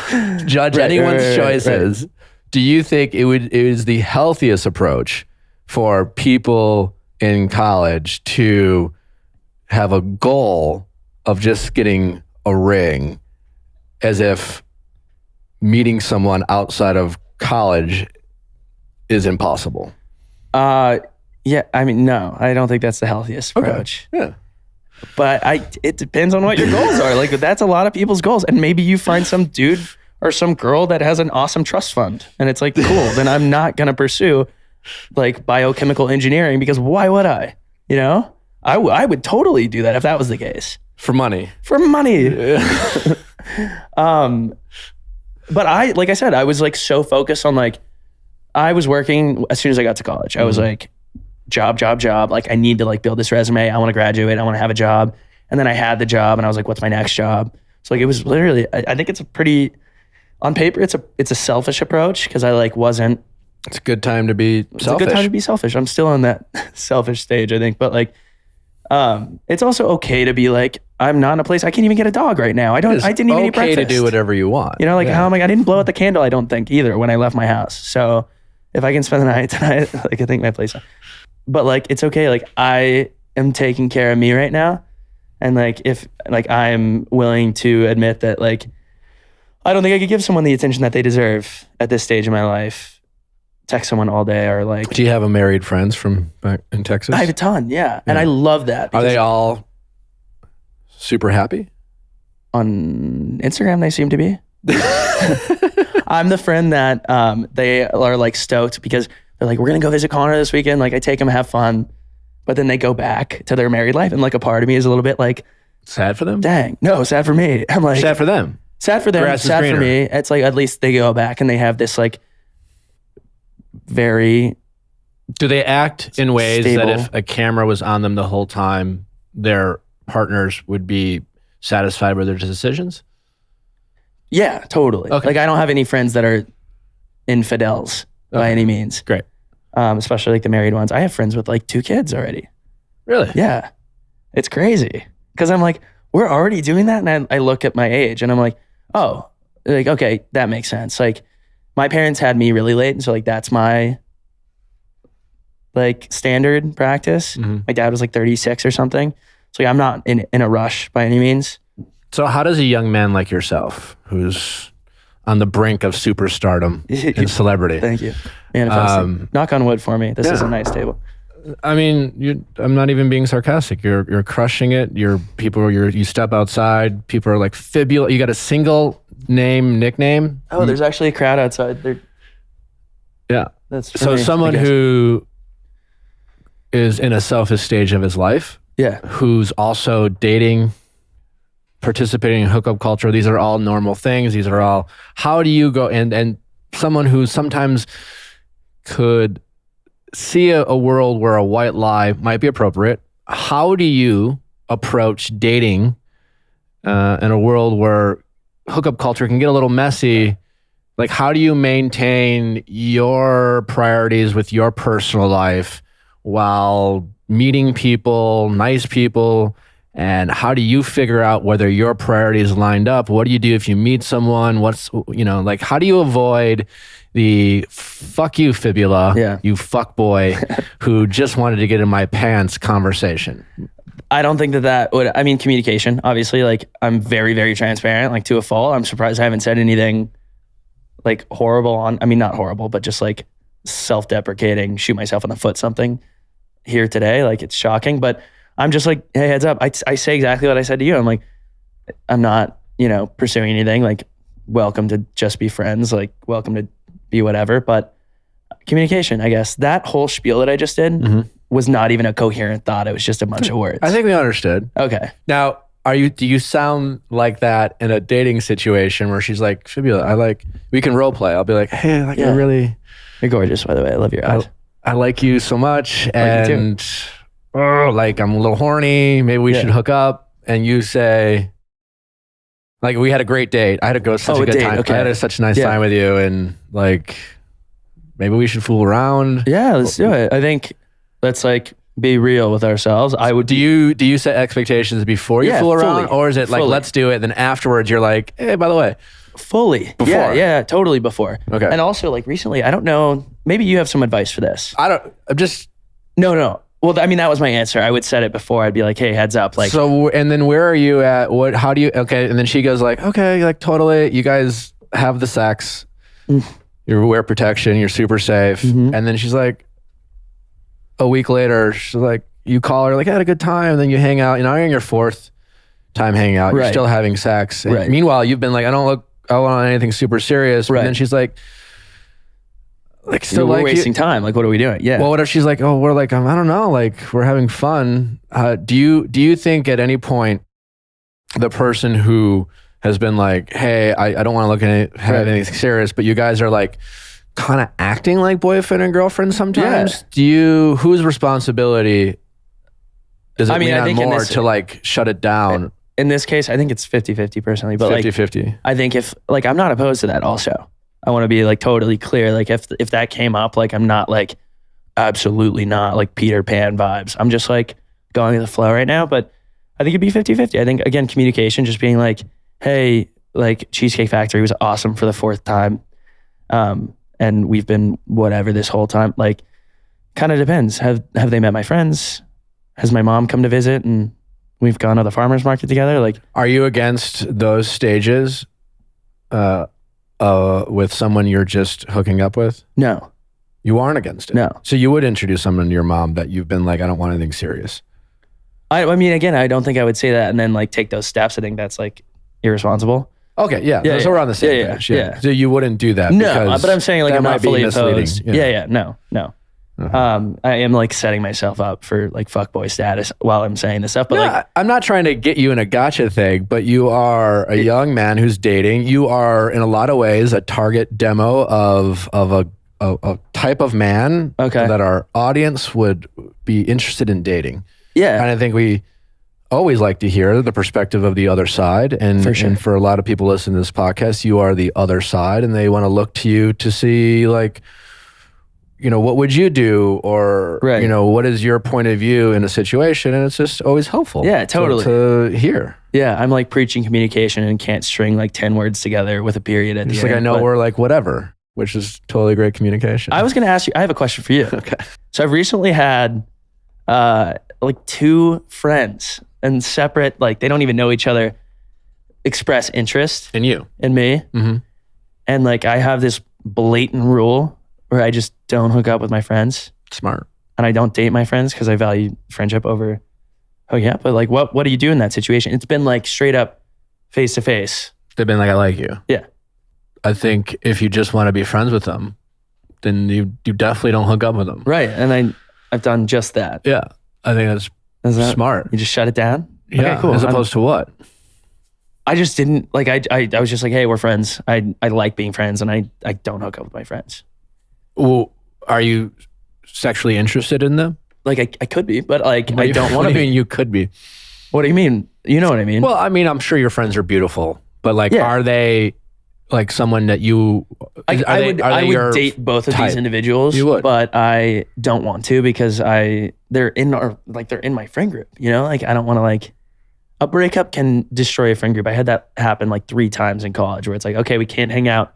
judge anyone's choices, do you think it is the healthiest approach for people in college to have a goal of just getting a ring, as if meeting someone outside of college is impossible? Yeah, I mean, no, I don't think that's the healthiest approach. Yeah. But it depends on what your goals are. Like, that's a lot of people's goals. And maybe you find some dude or some girl that has an awesome trust fund. And it's like, cool, then I'm not going to pursue like biochemical engineering, because why would I? You know, I would totally do that if that was the case. For money. For money. But like I said, I was like so focused on like, I was working as soon as I got to college. I was like, job. Like, I need to like build this resume. I want to graduate. I want to have a job. And then I had the job and I was like, what's my next job? So like, it was literally, I think it's a pretty, on paper, it's a selfish approach, because I like wasn't. It's a good time to be selfish. It's a good time to be selfish. I'm still in that selfish stage, I think. But like, it's also okay to be like, I'm not in a place, I can't even get a dog right now. I didn't even eat breakfast. Okay to do whatever you want. You know, like, how am I didn't blow out the candle, I don't think, either, when I left my house. So if I can spend the night tonight, like, I think my place. But like, it's okay. Like, I am taking care of me right now. And like, if like, I'm willing to admit that like, I don't think I could give someone the attention that they deserve at this stage of my life. Text someone all day, or like. Do you have a married friends from back in Texas? I have a ton, yeah. And I love that. Are they all super happy? On Instagram, they seem to be. I'm the friend that they are like stoked, because they're like, we're going to go visit Connor this weekend. Like, I take them, have fun. But then they go back to their married life. And like, a part of me is a little bit like, sad for them? Dang. No, sad for me. I'm like, sad for them. Sad for them. Grass is sad greener. for me. It's like, at least they go back and they have this like very. Do they act in ways stable. that if a camera was on them the whole time, their partners would be satisfied with their decisions? Yeah, totally. Okay. Like, I don't have any friends that are infidels by any means. Great. Especially like the married ones. I have friends with like 2 kids already. Really? Yeah. It's crazy. Because I'm like, we're already doing that. And I look at my age and I'm like, oh, like, okay, that makes sense. Like, my parents had me really late. And so like, that's my like standard practice. Mm-hmm. My dad was like 36 or something. So like, I'm not in a rush by any means. So how does a young man like yourself, who's on the brink of superstardom and celebrity? Thank you. Manifesting. Knock on wood for me. This is a nice table. I mean, I'm not even being sarcastic. You're crushing it. You step outside. People are like, Fibula. You got a single name nickname? Oh, there's actually a crowd outside. Yeah. That's for So me, someone I guess. who is in a selfish stage of his life, Yeah. who's also dating, participating in hookup culture. These are all normal things. These are all, how do you go, and someone who sometimes could see a world where a white lie might be appropriate. How do you approach dating in a world where hookup culture can get a little messy? Like, how do you maintain your priorities with your personal life while meeting people, nice people? And how do you figure out whether your priorities lined up? What do you do if you meet someone? Like, how do you avoid the fuck you, Fibula, you fuck boy who just wanted to get in my pants conversation? I don't think that would, I mean, communication, obviously, like, I'm very, very transparent, like, to a fault. I'm surprised I haven't said anything like horrible not horrible, but just like self-deprecating, shoot myself in the foot something here today. Like, it's shocking, but I'm just like, hey, heads up. I say exactly what I said to you. I'm like, I'm not, pursuing anything. Like, welcome to just be friends. Like, welcome to be whatever. But communication, I guess. That whole spiel that I just did was not even a coherent thought. It was just a bunch of words. I think we understood. Okay. Now, do you sound like that in a dating situation where she's like, Fibula, we can role play. I'll be like, hey, You're gorgeous, by the way. I love your eyes. I like you so much. I like you And oh, like I'm a little horny. Maybe we should hook up. And you say, like, we had a great date. I had to go such a good time. Okay. I had such a nice time with you. And like, maybe we should fool around. Yeah, let's do it. I think let's like be real with ourselves. I would. Do you set expectations before you fool around? Or is it like, let's do it. Then afterwards you're like, hey, by the way. Fully. Before. Yeah, totally before. Okay. And also like recently, I don't know, maybe you have some advice for this. No. Well, I mean, that was my answer. I would set it before. I'd be like, hey, heads up. Like, so, and then where are you at? How do you, okay. And then she goes like, okay, like totally. You guys have the sex. You wear protection. You're super safe. And then she's like, a week later, she's like, you call her like, I had a good time. And then you hang out. You're on your fourth time hanging out. You're still having sex. And meanwhile, you've been like, I don't want anything super serious. And then she's like still we're wasting time. Like, what are we doing? Yeah. Well, what if she's like, oh, we're like, I don't know, like we're having fun. Do you think at any point the person who has been like, hey, I don't want to look at anything serious, but you guys are like kind of acting like boyfriend and girlfriend sometimes? Whose responsibility is it I think more to like shut it down? In this case, I think it's 50-50 personally, but 50-50. I think if like, I'm not opposed to that also. I want to be like totally clear. Like if that came up, like I'm not like, absolutely not like Peter Pan vibes. I'm just like going with the flow right now, but I think it'd be 50-50. I think again, communication, just being like, hey, like Cheesecake Factory was awesome for the fourth time. And we've been whatever this whole time, like kind of depends. Have they met my friends? Has my mom come to visit and we've gone to the farmer's market together? Like, are you against those stages with someone you're just hooking up with? No. You aren't against it? No. So you would introduce someone to your mom that you've been like, I don't want anything serious? I mean, again, I don't think I would say that and then like take those steps. I think that's like irresponsible. Okay, yeah. So we're on the same page. Yeah. So you wouldn't do that? No, but I'm saying like I'm not fully opposed. Yeah. No. I am like setting myself up for like fuckboy status while I'm saying this stuff. But like, I'm not trying to get you in a gotcha thing, but you are a young man who's dating. You are in a lot of ways a target demo of a type of man that our audience would be interested in dating. Yeah. And I think we always like to hear the perspective of the other side. And and for a lot of people listening to this podcast, you are the other side and they want to look to you to see like, you know, what would you do? Or, you know, what is your point of view in a situation? And it's just always helpful. Yeah, totally. To hear. Yeah, I'm like preaching communication and can't string like 10 words together with a period at the end. Like I know we're like whatever, which is totally great communication. I was going to ask you, I have a question for you. Okay. So I've recently had like two friends and separate, like they don't even know each other, express interest in you, in me. Mm-hmm. And like I have this blatant rule where I just don't hook up with my friends. Smart. And I don't date my friends because I value friendship over hooking up. But like, what do you do in that situation? It's been like straight up face to face. They've been like, I like you. Yeah. I think if you just want to be friends with them, then you definitely don't hook up with them. Right. And I've done just that. Yeah. I think that's smart. You just shut it down? Yeah. Okay, cool. As opposed to what? I just didn't like, I was just like, hey, we're friends. I like being friends and I don't hook up with my friends. Well, are you sexually interested in them? Like I could be, but like I don't want to be. You could be. What do you mean? You know what I mean? Well, I mean, I'm sure your friends are beautiful, but like, are they like someone that you? I would date both of these individuals. You would, but I don't want to because they're in my friend group. You know, like I don't want to like. A breakup can destroy a friend group. I had that happen like 3 times in college, where it's like, okay, we can't hang out.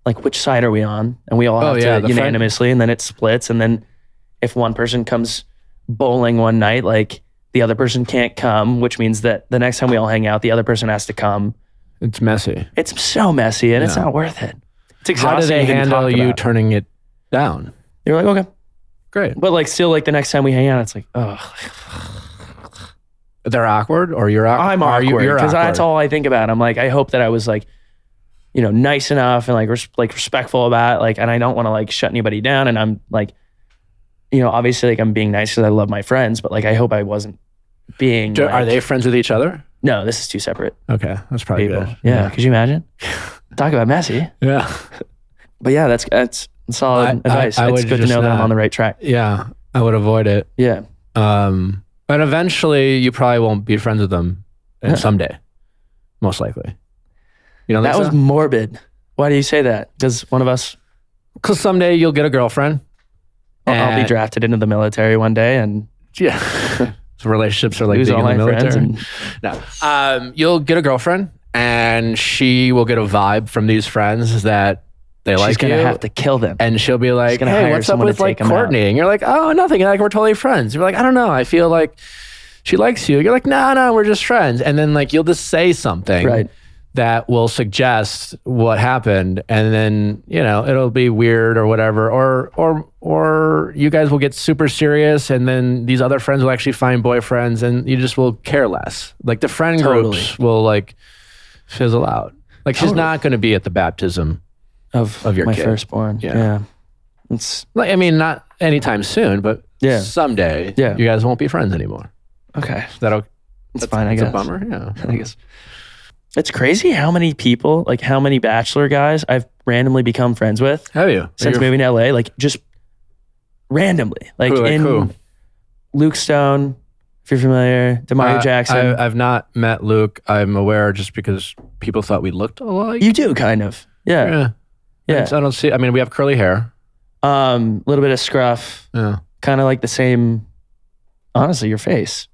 Like, which side are we on? And we all have to unanimously, and then it splits. And then if one person comes bowling one night, like the other person can't come, which means that the next time we all hang out, the other person has to come. It's messy. It's so messy, and it's not worth it. It's exhausting. How do they handle you turning it down? You're like, okay, great. But like, still, like the next time we hang out, it's like, oh. They're awkward, or you're awkward? I'm awkward because that's all I think about. I'm like, I hope that I was like, you know, nice enough and like respectful about it, like, and I don't want to like shut anybody down. And I'm like, you know, obviously like I'm being nice because I love my friends, but like I hope I wasn't being. Are they friends with each other? No, this is 2 separate. Okay, that's probably people. good. Yeah, could you imagine? Talk about messy. Yeah, but yeah, that's solid advice. It's good to know that I'm on the right track. Yeah, I would avoid it. Yeah, And eventually you probably won't be friends with them someday, most likely. You know That was morbid. Why do you say that? Because one of us... Because someday you'll get a girlfriend. I'll be drafted into the military one day and... Yeah. So relationships are like lose being all in the my friends military. and... No. You'll get a girlfriend and she will get a vibe from these friends that they like you. She's going to have to kill them. And she'll be like, gonna hey, hire what's up someone with to like take 'em out. Courtney? And you're like, oh, nothing. Like, we're totally friends. You're like, I don't know. I feel like she likes you. You're like, no, we're just friends. And then like, you'll just say something Right. that will suggest what happened. And then, you know, it'll be weird or whatever. Or you guys will get super serious and then these other friends will actually find boyfriends and you just will care less. Like the friend groups will like fizzle out. Like she's not going to be at the baptism of your my kid. firstborn. Yeah. It's Like, I mean, not anytime soon, but Yeah. someday Yeah. you guys won't be friends anymore. okay. That's fine, I it's guess. a bummer. Yeah. I guess it's crazy how many people, like how many Bachelor guys I've randomly become friends with Have you? since moving to LA. Like just randomly, like Who? Luke Stone, if you're familiar, Demario Jackson. I've not met Luke. I'm aware just because people thought we looked alike. You do kind of, yeah. I don't see. I mean, we have curly hair. Little bit of scruff, Yeah. kind of like the same. Honestly, your face.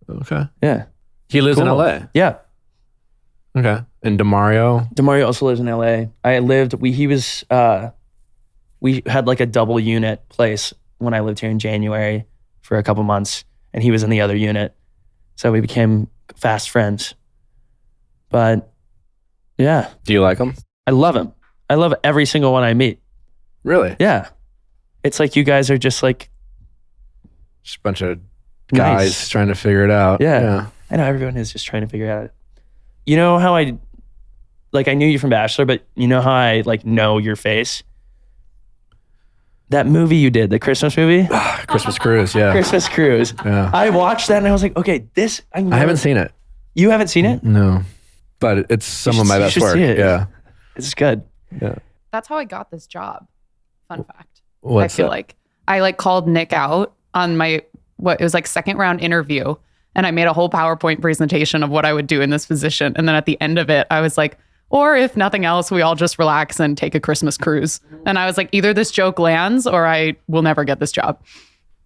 Okay. Yeah, He lives in Cool. LA. yeah. Okay. And Demario. Demario also lives in LA. We had like a double unit place when I lived here in January for a couple months, and he was in the other unit. So we became fast friends. But yeah, Do you like him? I love him. I love every single one I meet. Really? Yeah. It's like you guys are just like, Just a bunch of guys Nice. trying to figure it out. Yeah. I know everyone is just trying to figure out. You know how I knew you from Bachelor, but you know how I like know your face? That movie you did, the Christmas movie? Christmas Cruise. Yeah. Christmas Cruise. Yeah. I watched that and I was like, okay, I haven't seen it. You haven't seen it? No. But it's some of my You best should work. see it. Yeah. It's good. Yeah. That's how I got this job. Fun fact. What's I feel that? like I like called Nick out on it was like second round interview, and I made a whole PowerPoint presentation of what I would do in this position. And then at the end of it, I was like, or if nothing else, we all just relax and take a Christmas cruise. And I was like, either this joke lands or I will never get this job.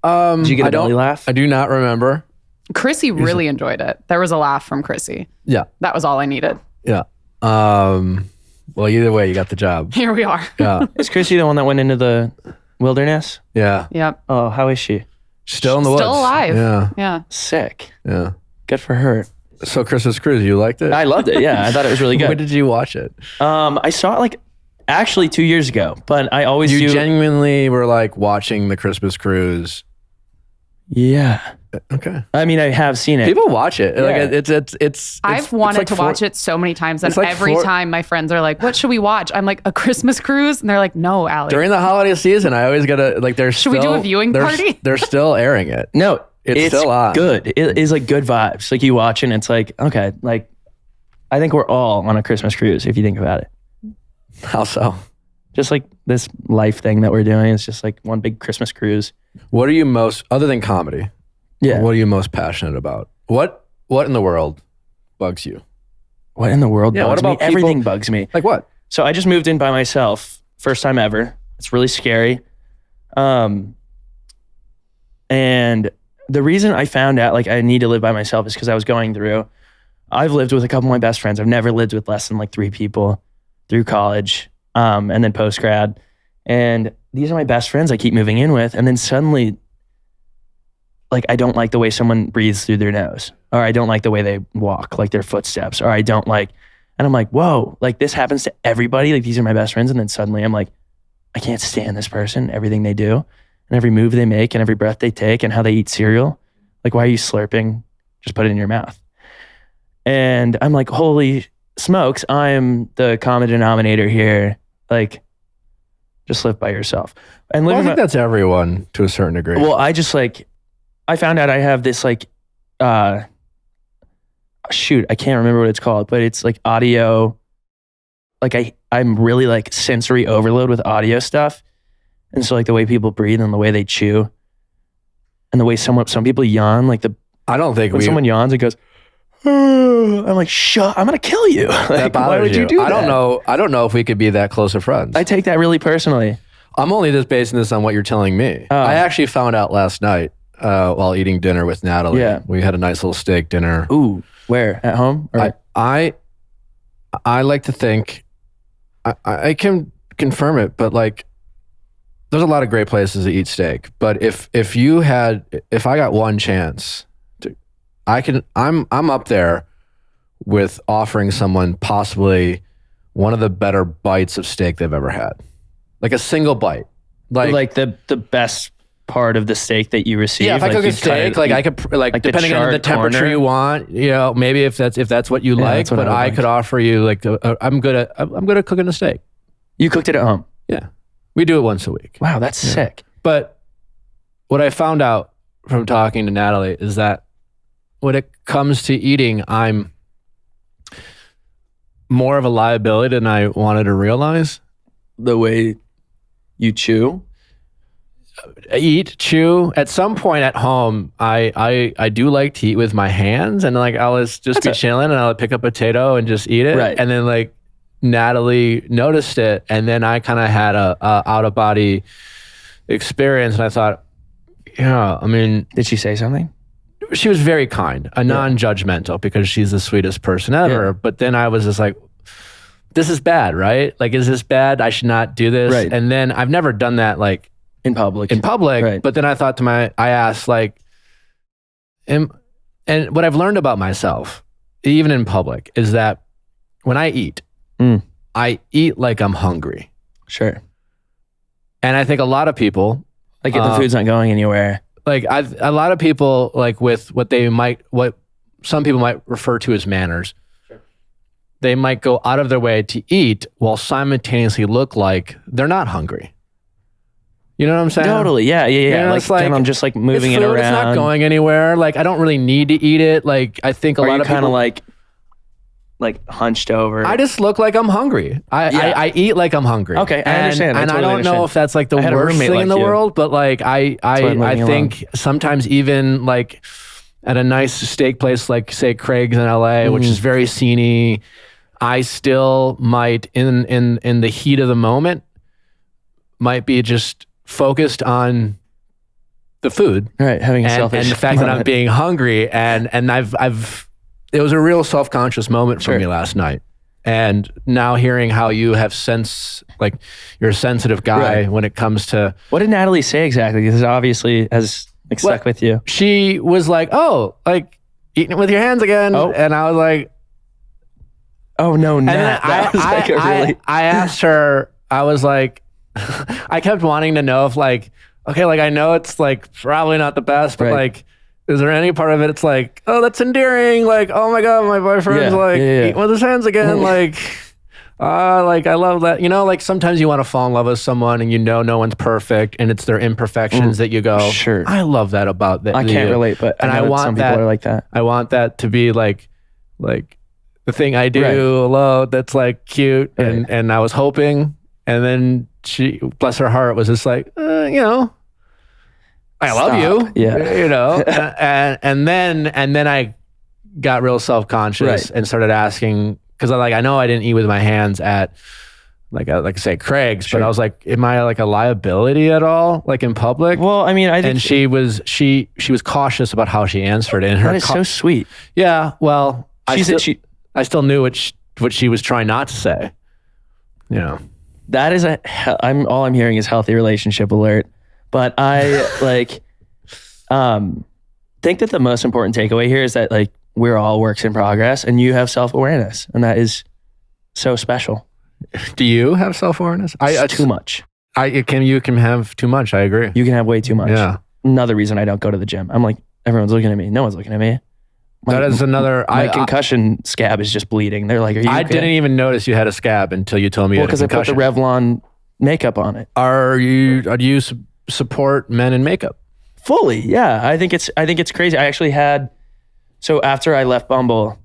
Did you get a belly laugh? I do not remember. Chrissy really enjoyed it. There was a laugh from Chrissy. Yeah. That was all I needed. Yeah. Well, either way, you got the job. Here we are. Yeah. Is Chrissy the one that went into the wilderness? Yeah. Yep. Oh, how is she? Still in the woods. Still alive. Yeah. Yeah. Sick. Yeah. Good for her. So Christmas Cruise, you liked it? I loved it. Yeah, I thought it was really When good. did you watch it? I saw it like actually 2 years ago, but I always You do. genuinely were like watching the Christmas Cruise. Yeah. Okay. I mean, I have seen it. People watch it. Like Yeah. it's I've wanted to watch it so many times, and it's like every time my friends are like, "What should we watch?" I'm like, "A Christmas Cruise," and they're like, "No, Allie." during the holiday season. I always gotta like. Should we do a viewing party? They're still airing it. No, It's still on. good. It is like good vibes. Like you watch and it's like, okay, like I think we're all on a Christmas cruise if you think about it. How so? Just like this life thing that we're doing is just like one big Christmas cruise. What are you most, other than comedy? Yeah. What are you most passionate about? What in the world bugs you? What in the world Yeah, what bugs me? about people- Everything bugs me. Like what? So I just moved in by myself, first time ever. It's really scary. And the reason I found out like I need to live by myself is because I was going through, I've lived with a couple of my best friends. I've never lived with less than like 3 people through college, and then post grad. And these are my best friends I keep moving in with. And then suddenly, like, I don't like the way someone breathes through their nose, or I don't like the way they walk, like their footsteps, or I don't like, and I'm like, whoa, like this happens to everybody. Like these are my best friends. And then suddenly I'm like, I can't stand this person, everything they do, and every move they make, and every breath they take, and how they eat cereal. Like, why are you slurping? Just put it in your mouth. And I'm like, holy smokes, I'm the common denominator here. Like, just live by yourself. And Well, I living think that's everyone to a certain degree. well, I just like, I found out I have this like, shoot, I can't remember what it's called, but it's like audio. Like I'm really like sensory overload with audio stuff. And so like the way people breathe and the way they chew, and the way some people yawn, like I don't think when someone yawns, it goes. I'm like, shut! I'm gonna kill you. Like, why would you do that? I don't know if we could be that close of friends. I take that really personally. I'm only just basing this on what you're telling me. Oh. I actually found out last night while eating dinner with Natalie. Yeah. We had a nice little steak dinner. Ooh, where? At home? Or? I like to think I can confirm it, but like there's a lot of great places to eat steak. But if I got one chance, I'm up there with offering someone possibly one of the better bites of steak they've ever had. Like a single bite. Like the best part of the steak that you receive. Yeah, if I cook a steak, I could depending on the temperature you want, maybe if that's what you like, but I could offer you like I'm good at cooking a steak. You cooked it at home? Yeah. We do it once a week. Wow, that's sick. But what I found out from talking to Natalie is that when it comes to eating, I'm more of a liability than I wanted to realize. The way you chew? Chew. At some point at home, I do like to eat with my hands, and like I'll just be chilling and I'll pick a potato and just eat it. Right. And then like Natalie noticed it, and then I kind of had a out of body experience, and I thought, yeah, I mean, did she say something? She was very kind, non-judgmental, because she's the sweetest person ever. Yeah. But then I was just like, this is bad, right? Like, is this bad? I should not do this. Right. And then I've never done that like in public. Right. But then I thought I asked like, and what I've learned about myself, even in public, is that when I eat, I eat like I'm hungry. Sure. And I think a lot of people, like if the food's not going anywhere. Like a lot of people, like with what some people might refer to as manners, they might go out of their way to eat while simultaneously look like they're not hungry. You know what I'm saying? Totally. Yeah. You know, like I'm just like moving it around. It's not going anywhere. Like I don't really need to eat it. Like I think a lot of people kind of like hunched over. I just look like I'm hungry. I eat like I'm hungry. Okay, I understand. And I don't know if that's like the worst thing in the world, but like I think sometimes even like at a nice steak place like say Craig's in LA, which is very sceney, I still might in the heat of the moment might be just focused on the food, right? Having a selfish and the fact that I'm being hungry, and it was a real self-conscious moment for me last night. And now hearing how you have like you're a sensitive guy when it comes to. What did Natalie say exactly? Because it obviously has stuck with you. She was like, oh, like eating it with your hands again. Oh. And I was like, oh no, Nat. I asked her, I was like, I kept wanting to know if like, okay, like I know it's like probably not the best, but like, is there any part of it? It's like, oh, that's endearing. Like, oh my God, my boyfriend's eating with his hands again. Like I love that. You know, like sometimes you want to fall in love with someone and no one's perfect and it's their imperfections that you go, sure. I love that about that. I can't relate, but I want some people are like that. I want that to be like the thing I do alone that's like cute. And I was hoping, and then she, bless her heart, was just like, I love you, and then I got real self-conscious and started asking, because I know I didn't eat with my hands at like say Craig's, but I was like, am I like a liability at all, like in public? Well, I mean, I think she was cautious about how she answered it. And that is so sweet. Yeah, well, I still knew what she was trying not to say. That is all I'm hearing is healthy relationship alert. But I think that the most important takeaway here is that like we're all works in progress, and you have self-awareness, and that is so special. Do you have self-awareness? Too much. You can have too much. I agree. You can have way too much. Yeah. Another reason I don't go to the gym. I'm like, everyone's looking at me. No one's looking at me. That is another. My concussion scab is just bleeding. They're like, "Are you?" I didn't even notice you had a scab until you told me. Well, because I put the Revlon makeup on it. Do you support men in makeup? Fully, yeah. I think it's crazy. I actually had. So after I left Bumble,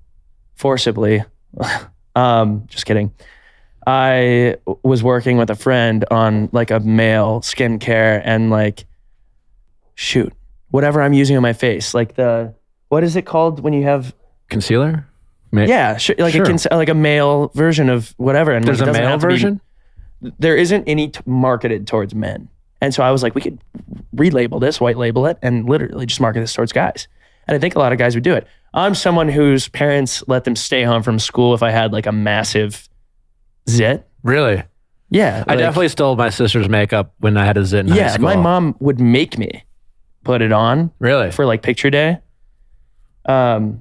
forcibly, just kidding. I was working with a friend on like a male skincare, and like, shoot, whatever I'm using on my face, like what is it called when you have Concealer? Yeah, like Sure. like a male version of whatever. And There's like, a it doesn't male have to be- version? there isn't any marketed towards men. And so I was like, we could relabel this, white label it, and literally just market this towards guys. And I think a lot of guys would do it. I'm someone whose parents let them stay home from school if I had like a massive zit. Really? Yeah. I like- definitely stole my sister's makeup when I had a zit in high Yeah, school. my mom would make me put it on Really? for like picture day. Which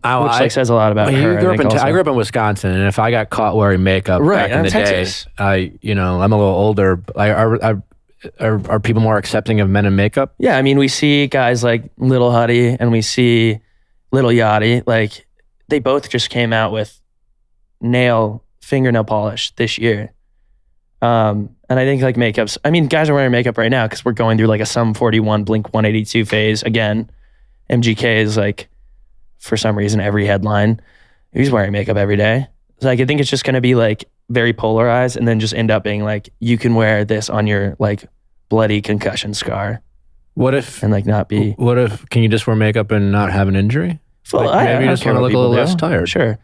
like says a lot about When her. you grew I up think I also. grew up in Wisconsin, and if I got caught wearing makeup Right, back in I'm the Texas. day, I'm a little older. Are people more accepting of men in makeup? Yeah, I mean, we see guys like Little Huddy and we see Little Yachty. Like, they both just came out with fingernail polish this year. And I think like makeups, I mean, guys are wearing makeup right now because we're going through like a Sum 41 Blink 182 phase again. MGK is like, for some reason, every headline, he's wearing makeup every day. So like, I think it's just going to be like very polarized and then just end up being like, you can wear this on your like bloody concussion scar What if? and like not be. What if? Can you just wear makeup and not have an injury? Well, Like, maybe you don't just care wanna what look a little people less do. tired. Sure.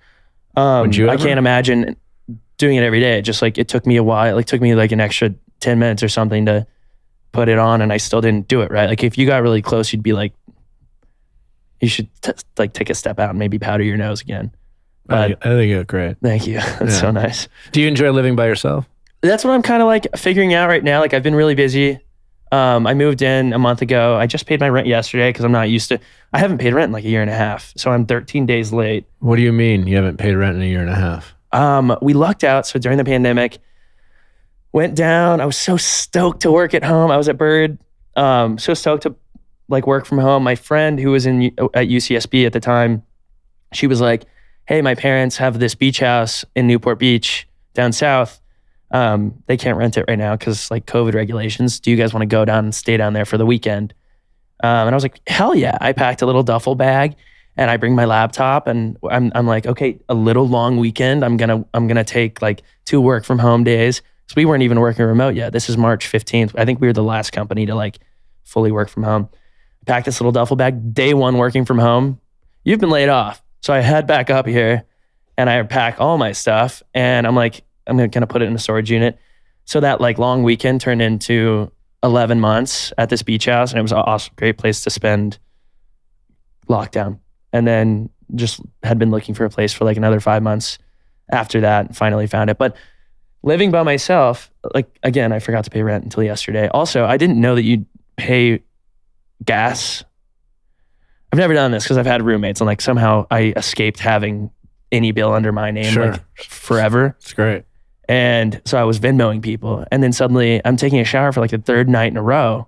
Would you I ever? can't imagine doing it every day. Just like it took me a while. It took me like an extra 10 minutes or something to put it on, and I still didn't do it right. Like if you got really close, you'd be like, you should like take a step out and maybe powder your nose again. I But think you look great. thank you. That's Yeah. so nice. Do you enjoy living by yourself? That's what I'm kind of like figuring out right now. Like I've been really busy. I moved in a month ago. I just paid my rent yesterday because I'm not used to. I haven't paid rent in like a year and a half, so I'm 13 days late. What do you mean you haven't paid rent in a year and a half? We lucked out. So during the pandemic, went down. I was so stoked to work at home. I was at Bird. So stoked to like work from home. My friend who was at UCSB at the time, she was like, "Hey, my parents have this beach house in Newport Beach down south. They can't rent it right now because like COVID regulations. Do you guys want to go down and stay down there for the weekend?" And I was like, "Hell yeah!" I packed a little duffel bag and I bring my laptop and I'm like, okay, a little long weekend. I'm gonna take like 2 work from home days. So we weren't even working remote yet. This is March 15th. I think we were the last company to like fully work from home. Packed this little duffel bag. Day 1 working from home. You've been laid off. So I head back up here and I pack all my stuff and I'm like, I'm gonna put it in a storage unit. So that like long weekend turned into 11 months at this beach house, and it was an awesome, great place to spend lockdown. And then just had been looking for a place for like another 5 months after that and finally found it. But living by myself, like again, I forgot to pay rent until yesterday. Also, I didn't know that you'd pay gas. I've never done this because I've had roommates and like somehow I escaped having any bill under my name Sure. like forever. It's great. And so I was Venmoing people. And then suddenly I'm taking a shower for like the 3rd night in a row.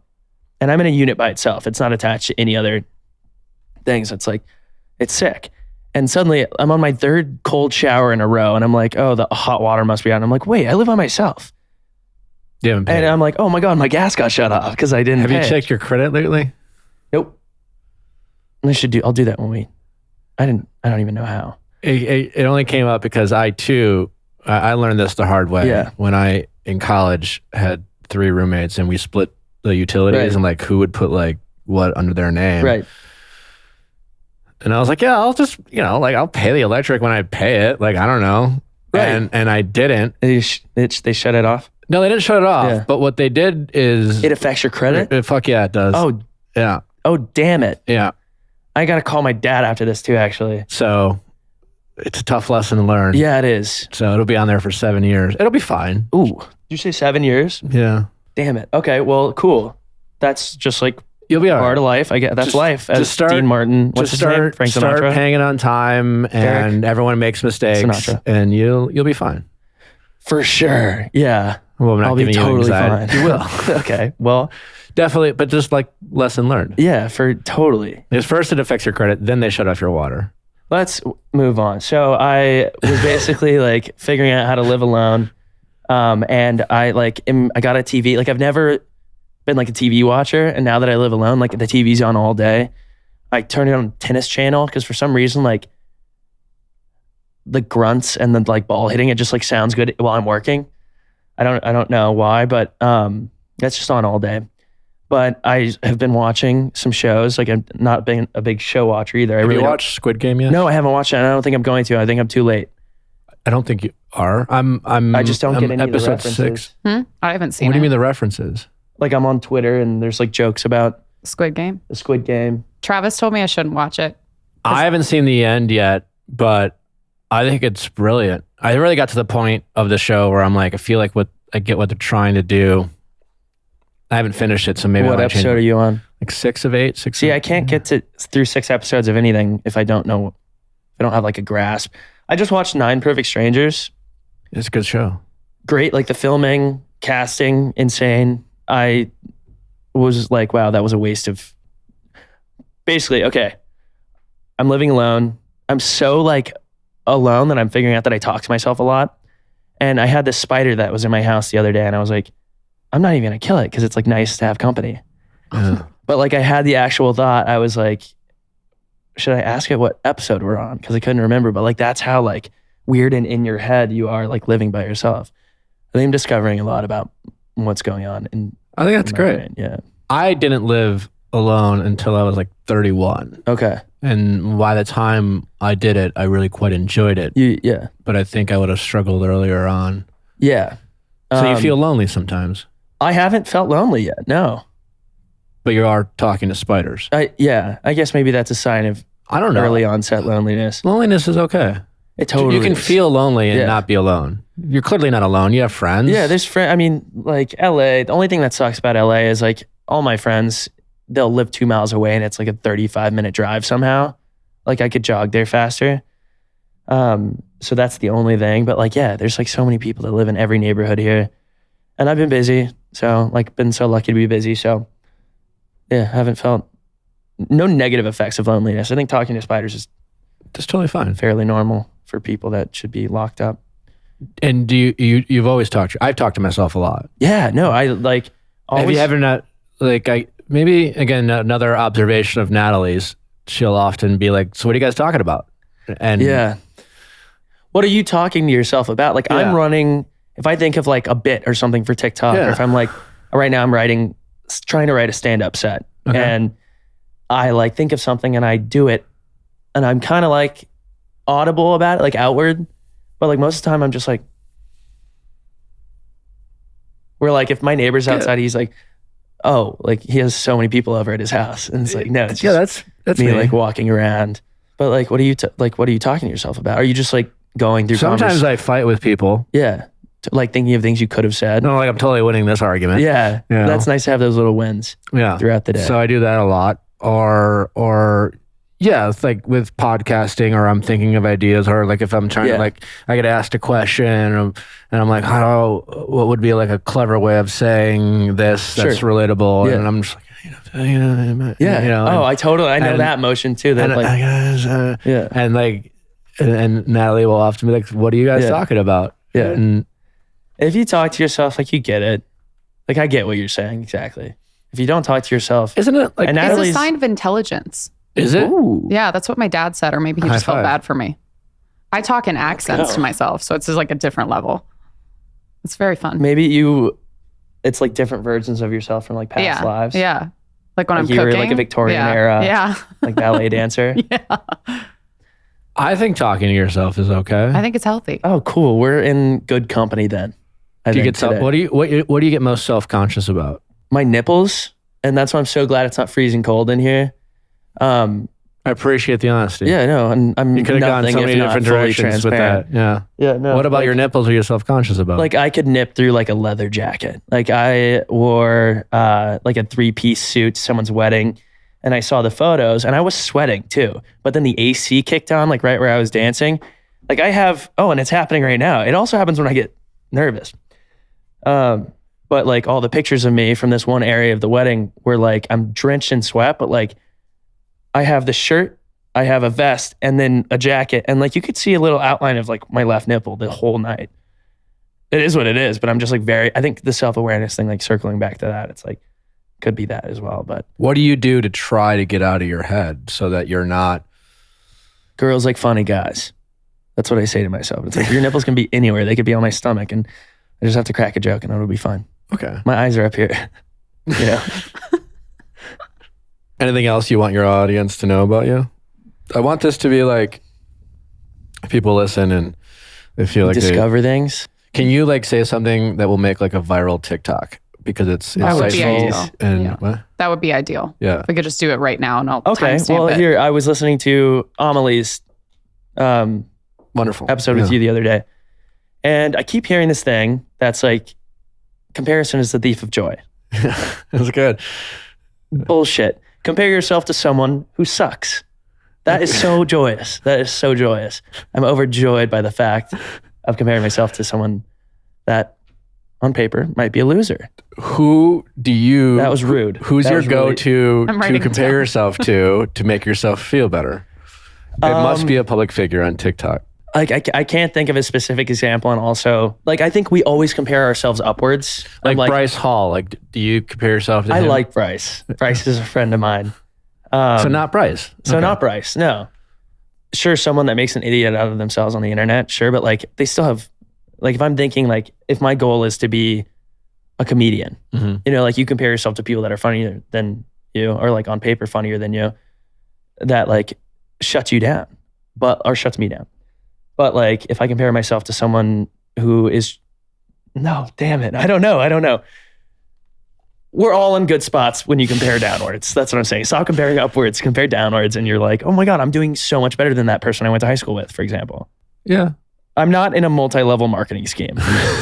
And I'm in a unit by itself. It's not attached to any other things. It's like, it's sick. And suddenly I'm on my 3rd cold shower in a row. And I'm like, oh, the hot water must be out. And I'm like, wait, I live by myself. You haven't paid. And I'm like, oh my God, my gas got shut off because I didn't Have pay you it. checked your credit lately? Nope. I'll do that when I don't even know how. It only came up because I learned this the hard way. Yeah. When I, in college, had 3 roommates and we split the utilities Right. and like who would put like what under their name. Right. And I was like, yeah, I'll just, like I'll pay the electric when I pay it. Like, I don't know. Right. And I didn't. They shut it off. No, they didn't shut it off. Yeah. But what they did is. It affects your credit? Fuck yeah, it does. Oh, yeah. Damn it. Yeah. I got to call my dad after this too, actually. So it's a tough lesson to learn. Yeah, it is. So it'll be on there for 7 years. It'll be fine. Ooh, did you say 7 years? Yeah. Damn it. Okay, well, cool. That's just like You'll be all part right. of life. I get that's Just- life. As just start- Dean Martin. What's Just his name? Frank start Sinatra. paying it on time, and everyone makes mistakes, Sinatra. and you'll be fine. For sure. Yeah. Well, I'm not I'll be giving you totally anxiety. fine. You will. Okay. Well, Definitely, but just like lesson learned. yeah, for totally. Because first it affects your credit, then they shut off your water. Let's move on. So I was basically like figuring out how to live alone. And I got a TV. Like I've never been like a TV watcher. And now that I live alone, like the TV's on all day. I turn it on Tennis Channel because for some reason, like the grunts and the like ball hitting, it just like sounds good while I'm working. I don't know why, but that's just on all day. but I have been watching some shows. Like I'm not being a big show watcher either. Have you watched Squid Game yet? No, I haven't watched it. And I don't think I'm going to. I think I'm too late. I don't think you are. I just don't get any of the episode references. 6. I haven't seen What do you it. mean the references? Like I'm on Twitter and there's like jokes about Squid Game. the Squid Game. Travis told me I shouldn't watch it. I haven't seen the end yet, but I think it's brilliant. I really got to the point of the show where I'm like, I feel like I get what they're trying to do. I haven't finished it, so maybe What I might change episode it. are you on? Like 6 of 8. See, I can't get through 6 episodes of anything if I don't know, if I don't have like a grasp. I just watched 9 Perfect Strangers. It's a good show. Great, like the filming, casting, insane. I was like, wow, that was a waste of. Basically, okay, I'm living alone. I'm so like alone that I'm figuring out that I talk to myself a lot. And I had this spider that was in my house the other day, and I was like, I'm not even gonna kill it because it's like nice to have company. Yeah. But like I had the actual thought, I was like, should I ask it what episode we're on? Because I couldn't remember. But like that's how like weird and in your head you are like living by yourself. I think I'm discovering a lot about what's going on. I think that's in my great. brain. Yeah. I didn't live alone until I was like 31. Okay. And by the time I did it, I really quite enjoyed it. Yeah. But I think I would have struggled earlier on. Yeah. So you feel lonely sometimes, I haven't felt lonely yet. No. but you are talking to spiders. I guess maybe that's a sign of I don't know. early onset loneliness. Loneliness is okay. It totally You can is. feel lonely and Yeah. not be alone. You're clearly not alone. You have friends. Yeah, there's friends. I mean, like LA, the only thing that sucks about LA is like all my friends, they'll live 2 miles away and it's like a 35-minute drive somehow. Like I could jog there faster. So that's the only thing. But like, yeah, there's like so many people that live in every neighborhood here. And I've been busy. So like been so lucky to be busy. So yeah, I haven't felt no negative effects of loneliness. I think talking to spiders is That's totally fine. fairly normal for people that should be locked up. And do you've always talked I've talked to myself a lot. Yeah, no, I like always. Have you ever not maybe again another observation of Natalie's, she'll often be like, so what are you guys talking about? And Yeah. What are you talking to yourself about? Like I'm running, if I think of like a bit or something for TikTok, or if I'm like, right now I'm trying to write a stand-up set, and I like think of something and I do it, and I'm kind of like audible about it, like outward, but like most of the time I'm just like, where like if my neighbor's outside, he's like, oh, like he has so many people over at his house, and it's like, no, it's just that's me me. like walking around. But like, what are you talking to yourself about? Are you just like going through Sometimes I fight with people. yeah, like thinking of things you could have said. No, like I'm totally winning this argument. Yeah, Yeah. that's nice to have those little wins Yeah. throughout the day. So I do that a lot. Or yeah, it's like with podcasting, or I'm thinking of ideas, or like if I'm trying to like, I get asked a question and I'm like, what would be like a clever way of saying this that's relatable? Yeah. And I'm just like, yeah. you know, I know and- that motion too. That and, like, yeah, and like, and Natalie will often be like, what are you guys talking about? Yeah. And if you talk to yourself, like you get it. Like I get what you're saying exactly. If you don't talk to yourself, isn't it like, and It's a Natalie's, sign of intelligence. is it? Ooh, Yeah, that's what my dad said, or maybe he just High felt five. bad for me. I talk in accents to myself, so it's just like a different level. It's very fun. maybe it's like different versions of yourself from like past lives. Yeah. Like when Like I'm you cooking. were like a Victorian yeah. era, Yeah. like ballet dancer. I think talking to yourself is okay. I think it's healthy. Oh, cool. We're in good company then. I Do you think get today. what do you get most self-conscious about? My nipples, and that's why I'm so glad it's not freezing cold in here. I appreciate the honesty. Yeah, no, and I'm You could have gone nothing so if many not different fully directions with that. transparent. Yeah. Yeah, no. What about like, your nipples? Are you self-conscious about? Like I could nip through like a leather jacket. Like I wore like a 3-piece suit to someone's wedding, and I saw the photos, and I was sweating too. But then the AC kicked on, like right where I was dancing. Like I have, and it's happening right now. It also happens when I get nervous. But like all the pictures of me from this one area of the wedding were like I'm drenched in sweat, but like I have the shirt, I have a vest, and then a jacket, and like you could see a little outline of like my left nipple the whole night. It is what it is, but I'm just like I think the self-awareness thing, like circling back to that, it's like could be that as well. But what do you do to try to get out of your head so that you're not? girls like funny guys. That's what I say to myself. It's like your nipples can be anywhere. They could be on my stomach, and I just have to crack a joke and it'll be fine. Okay. My eyes are up here. You know? Anything else you want your audience to know about you? I want this to be like people listen and they feel like discover things. Can you like say something that will make like a viral TikTok because it's That would be insightful ideal. and Yeah. what? That would be ideal. Yeah. If we could just do it right now and I'll Okay. timestamp Well, it. here I was listening to Amelie's Wonderful episode with you the other day, and I keep hearing this thing that's like, comparison is the thief of joy. That's good. Bullshit. Compare yourself to someone who sucks. That is so joyous. That is so joyous. I'm overjoyed by the fact of comparing myself to someone that on paper might be a loser. Who do you? That was rude. Who's That your was really- go-to I'm to writing compare down. yourself to make yourself feel better? It must be a public figure on TikTok. Like I can't think of a specific example, and also like I think we always compare ourselves upwards. Like, I'm Bryce Hall. Like, do you compare yourself to I him? like Bryce. Bryce is a friend of mine. So not Bryce. So Okay. not Bryce. No. Sure, someone that makes an idiot out of themselves on the internet. Sure, but like they still have. Like if I'm thinking like if my goal is to be a comedian, Mhm. you know, like you compare yourself to people that are funnier than you, or like on paper funnier than you, that like shuts you down, or shuts me down. But like if I compare myself to someone who is, no, damn it, I don't know. We're all in good spots when you compare downwards. That's what I'm saying. Stop comparing upwards, compare downwards, and you're like, oh my God, I'm doing so much better than that person I went to high school with, for example. Yeah. I'm not in a multi-level marketing scheme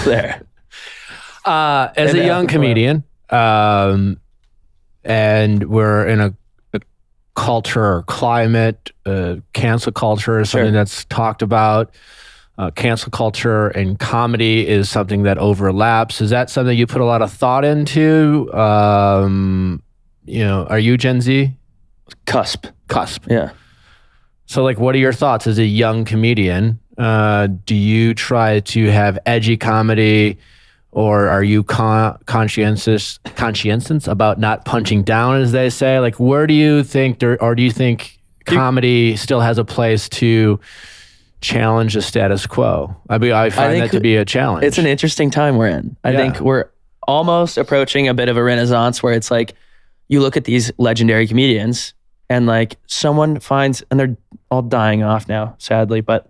there. As And a young comedian, and we're in a culture or climate, cancel culture is something Sure. that's talked about. Cancel culture and comedy is something that overlaps. Is that something you put a lot of thought into? Are you Gen Z? Cusp. Yeah. So like, what are your thoughts as a young comedian? Do you try to have edgy comedy, or are you conscientious about not punching down, as they say? Like, where do you think, or do you think comedy still has a place to challenge the status quo? I mean, I find that to be a challenge. It's an interesting time we're in. I think we're almost approaching a bit of a renaissance where it's like you look at these legendary comedians and like someone finds, and they're all dying off now, sadly, but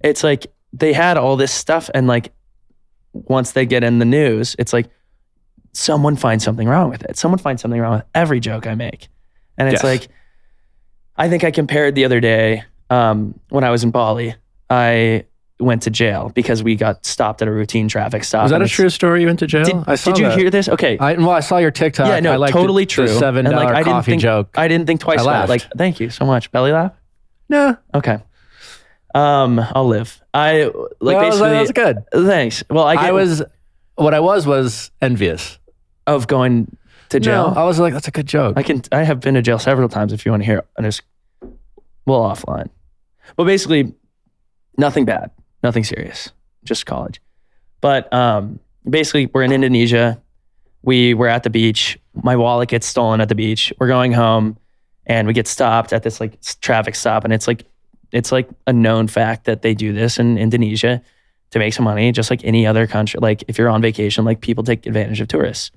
it's like they had all this stuff, and like once they get in the news, it's like someone finds something wrong with it. Someone finds something wrong with every joke I make. And it's like, I think I compared the other day, when I was in Bali, I went to jail because we got stopped at a routine traffic stop. Was that and a it's- true story? You went to jail? Did you hear this? Okay. I saw your TikTok. Yeah, no, I liked totally the true. $7 And, like, I didn't coffee think- joke. I didn't think twice I about it. laughed. Like, thank you so much. Belly laugh? No. Okay. I'll live. Basically, that's good. Thanks. Well, I was envious. of going to jail. No, I was like, that's a good joke. I have been to jail several times if you want to hear, and it's offline. But basically, nothing bad, nothing serious, just college. But basically, we're in Indonesia. We were at the beach. My wallet gets stolen at the beach. We're going home, and we get stopped at this like traffic stop, and it's like a known fact that they do this in Indonesia to make some money, just like any other country. Like if you're on vacation, like people take advantage of tourists.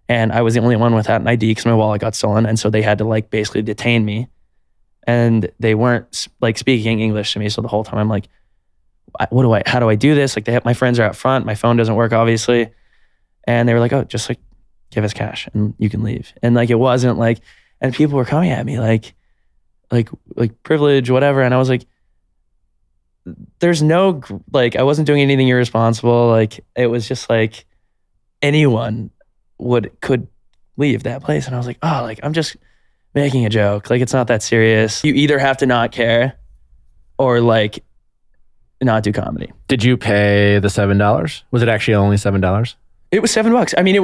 And I was the only one without an ID because my wallet got stolen. And so they had to like basically detain me. And they weren't like speaking English to me. So the whole time I'm like, how do I do this? Like my friends are out front. My phone doesn't work, obviously. And they were like, oh, just like give us cash and you can leave. And like, it wasn't like, and people were coming at me like privilege, whatever. And I was like, there's no, like, I wasn't doing anything irresponsible. Like it was just like anyone could leave that place. And I was like, oh, like I'm just making a joke. Like it's not that serious. You either have to not care or like not do comedy. Did you pay the $7? Was it actually only $7? It was $7. I mean,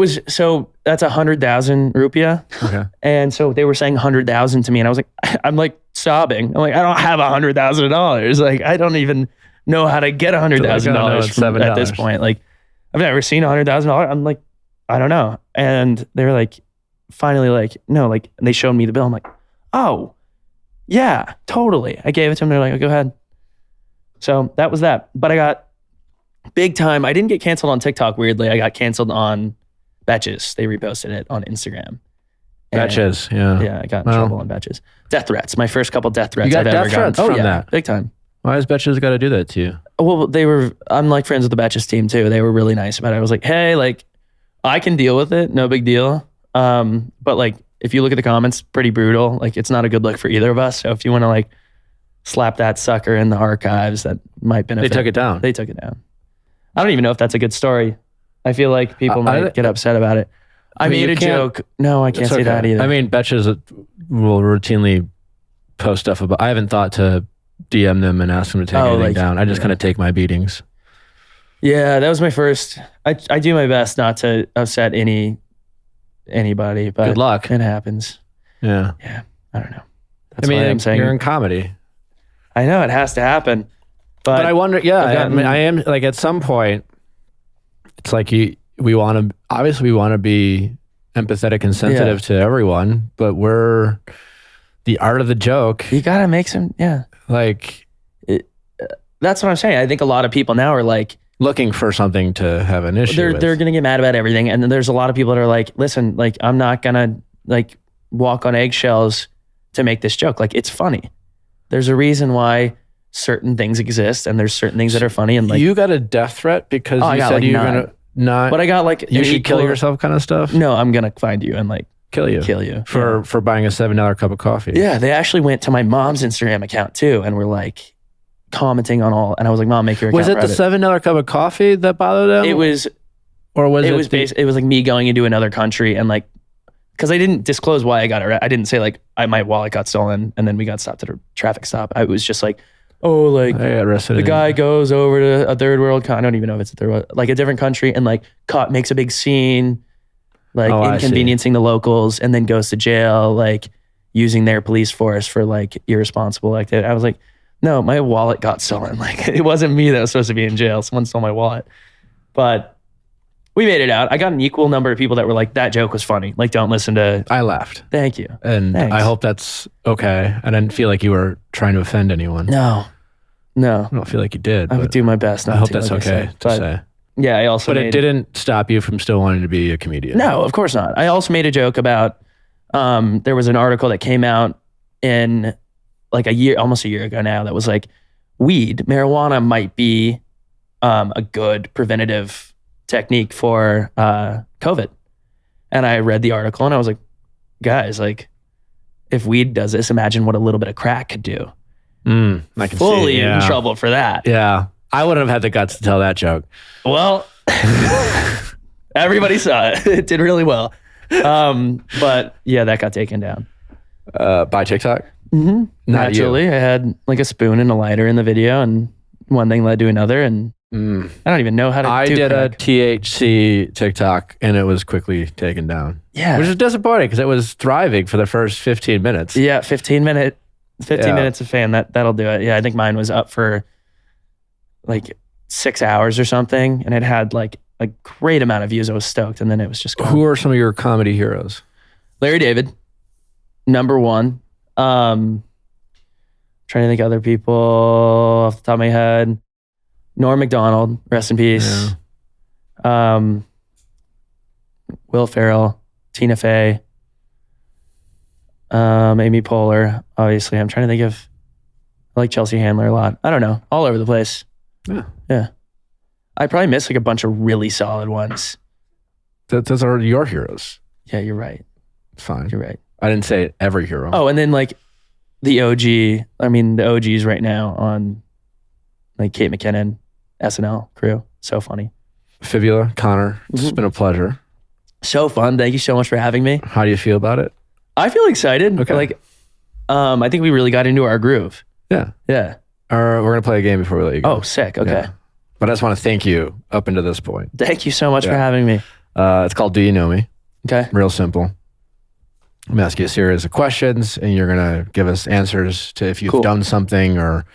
that's 100,000 rupiah. Okay. And so they were saying 100,000 to me. And I was like, I'm like sobbing. I'm like, I don't have $100,000. Like, I don't even know how to get $100,000 at this point. Like, I've never seen $100,000. I'm like, I don't know. And they were like, finally, like, no, like, and they showed me the bill. I'm like, oh, yeah, totally. I gave it to them. They're like, oh, go ahead. So that was that. But I got big time. I didn't get canceled on TikTok, weirdly. I got canceled on Betches. They reposted it on Instagram. Betches, yeah. Yeah, I got in trouble on Betches. Death threats. My first couple death threats You got I've ever death gotten. threats from that? Big time. Why has Betches got to do that to you? Well, I'm like friends with the Betches team too. They were really nice about it. I was like, hey, like, I can deal with it. No big deal. But like, if you look at the comments, pretty brutal. Like, it's not a good look for either of us. So if you want to like slap that sucker in the archives, that might benefit. They took it down. They took it down. I don't even know if that's a good story. I feel like people might get upset about it. I made a joke. No, I can't say that either. I mean, Betches will routinely post stuff about. I haven't thought to DM them and ask them to take anything down. I just kind of take my beatings. Yeah, that was my first. I do my best not to upset anybody, but good luck. It happens. Yeah. Yeah. I don't know. That's why I'm saying you're in comedy. I know it has to happen, but I wonder. Yeah, I mean, I am like at some point. It's like we want to be empathetic and sensitive to everyone, but we're the art of the joke. You gotta make some. Yeah. Like that's what I'm saying. I think a lot of people now are like looking for something to have an issue. They're gonna get mad about everything, and then there's a lot of people that are like, listen, like I'm not gonna like walk on eggshells to make this joke. Like it's funny. There's a reason why certain things exist, and there's certain things that are funny. And like you got a death threat because you said like you were gonna not. But I got like you should kill yourself kind of stuff. No, I'm gonna find you and like kill you for buying a $7 cup of coffee. Yeah, they actually went to my mom's Instagram account too, and were like commenting on all. And I was like, Mom, make your account. Was it the $7 cup of coffee that bothered them? It was, or was it? It was like me going into another country and like. Because I didn't disclose why I got arrested. I didn't say like my wallet got stolen and then we got stopped at a traffic stop. I was just like, oh, like I got arrested. The guy goes over to a third world I don't even know if it's a third world, like a different country, and like makes a big scene, like inconveniencing the locals, and then goes to jail, like using their police force for like irresponsible activity. I was like, no, my wallet got stolen. Like it wasn't me that was supposed to be in jail. Someone stole my wallet, but. We made it out. I got an equal number of people that were like, that joke was funny. Like, don't listen to... I laughed. Thank you. And Thanks. I hope that's okay. I didn't feel like you were trying to offend anyone. No. I don't feel like you did. I would do my best not to. I hope that's okay to say. Yeah, I also But it didn't stop you from still wanting to be a comedian. No, of course not. I also made a joke about... there was an article that came out in like almost a year ago now that was like, marijuana might be a good preventative technique for COVID. And I read the article and I was like, guys, like if weed does this, imagine what a little bit of crack could do. I can fully in trouble for that. Yeah. I wouldn't have had the guts to tell that joke. Well, everybody saw it. It did really well. But yeah, that got taken down. By TikTok? Mm-hmm. Naturally, I had like a spoon and a lighter in the video, and one thing led to another, and I don't even know how to do I did crack. a THC TikTok and it was quickly taken down. Yeah. Which is disappointing because it was thriving for the first 15 minutes. Yeah, 15 minutes of fame. That'll do it. Yeah, I think mine was up for like 6 hours or something, and it had like a great amount of views. I was stoked, and then it was just gone. Who are some of your comedy heroes? Larry David, number one. Trying to think of other people off the top of my head. Norm Macdonald, rest in peace. Yeah. Will Ferrell, Tina Fey, Amy Poehler. Obviously, I'm trying to think of. I like Chelsea Handler a lot. I don't know, all over the place. Yeah. I probably missed like a bunch of really solid ones. Those are your heroes. Yeah, you're right. It's fine. You're right. I didn't say every hero. Oh, and then like the OG. I mean, the OGs right now on like Kate McKinnon, SNL crew. So funny. Fibula, Connor, it's been a pleasure. So fun. Thank you so much for having me. How do you feel about it? I feel excited. Okay. Like, I think we really got into our groove. Yeah. Yeah. We're going to play a game before we let you go. Oh, sick. Okay. Yeah. But I just want to thank you up until this point. Thank you so much for having me. It's called Do You Know Me? Okay. Real simple. I'm going to ask you a series of questions and you're going to give us answers to if you've done something or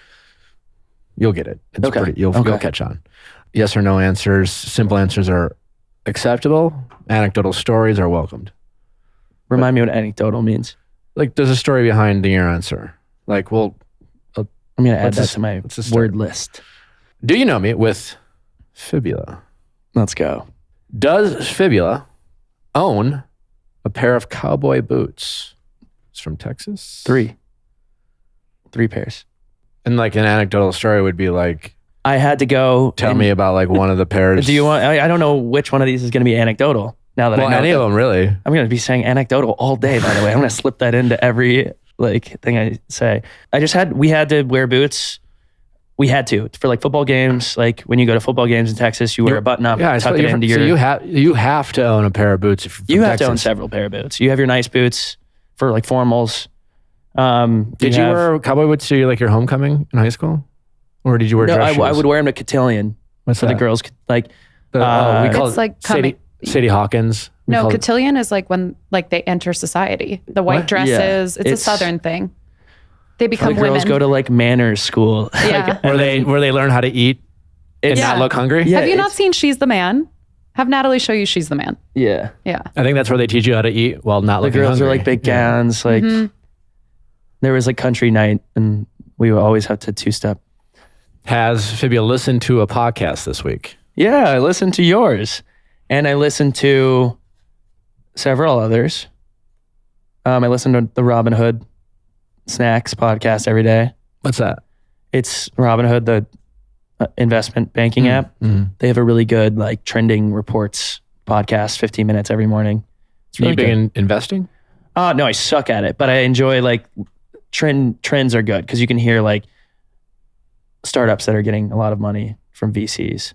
you'll get it. It's you'll catch on. Yes or no answers. Simple answers are acceptable. Anecdotal stories are welcomed. Remind me what anecdotal means. Like there's a story behind your answer. Like, well, I'm going to add that to my word list. Do you know me with Fibula? Let's go. Does Fibula own a pair of cowboy boots. It's from Texas. 3 pairs. And like an anecdotal story would be like, I had to go. tell me about like one of the pairs. Do you want? I don't know which one of these is going to be anecdotal. Now that I know any of them really. I'm going to be saying anecdotal all day. By the way, I'm going to slip that into every like thing I say. We had to wear boots. We had to for like football games. Like when you go to football games in Texas, you wear a button up, tuck it into your. So you have to own a pair of boots. If you're you from have to own Texas. several pair of boots. You have your nice boots for like formals. Did you wear cowboy boots to like your homecoming in high school, or did you wear? No, dress shoes? I would wear them to cotillion. What's so that? the girls could like. We call It's it like Sadie Hawkins. We No, call it- cotillion is like when like they enter society. The white What? dresses. Yeah, It's a it's- Southern thing. They The become girls women. go to like manners school. Yeah. where they learn how to eat and It's- not look hungry. Yeah, Have you not it's- seen She's the Man? Have Natalie show you She's the Man. Yeah. Yeah. I think that's where they teach you how to eat while not The looking girls hungry. are like big Yeah. gowns. Like there was like country night, and we would always have to 2-step. Has Fibula listened to a podcast this week? Yeah, I listened to yours, and I listened to several others. I listen to the Robin Hood Snacks podcast every day. What's that? It's Robin Hood, the investment banking app. They have a really good like trending reports podcast, 15 minutes every morning. It's Are you really big good. in investing? No, I suck at it, but I enjoy like trends are good because you can hear like startups that are getting a lot of money from VCs.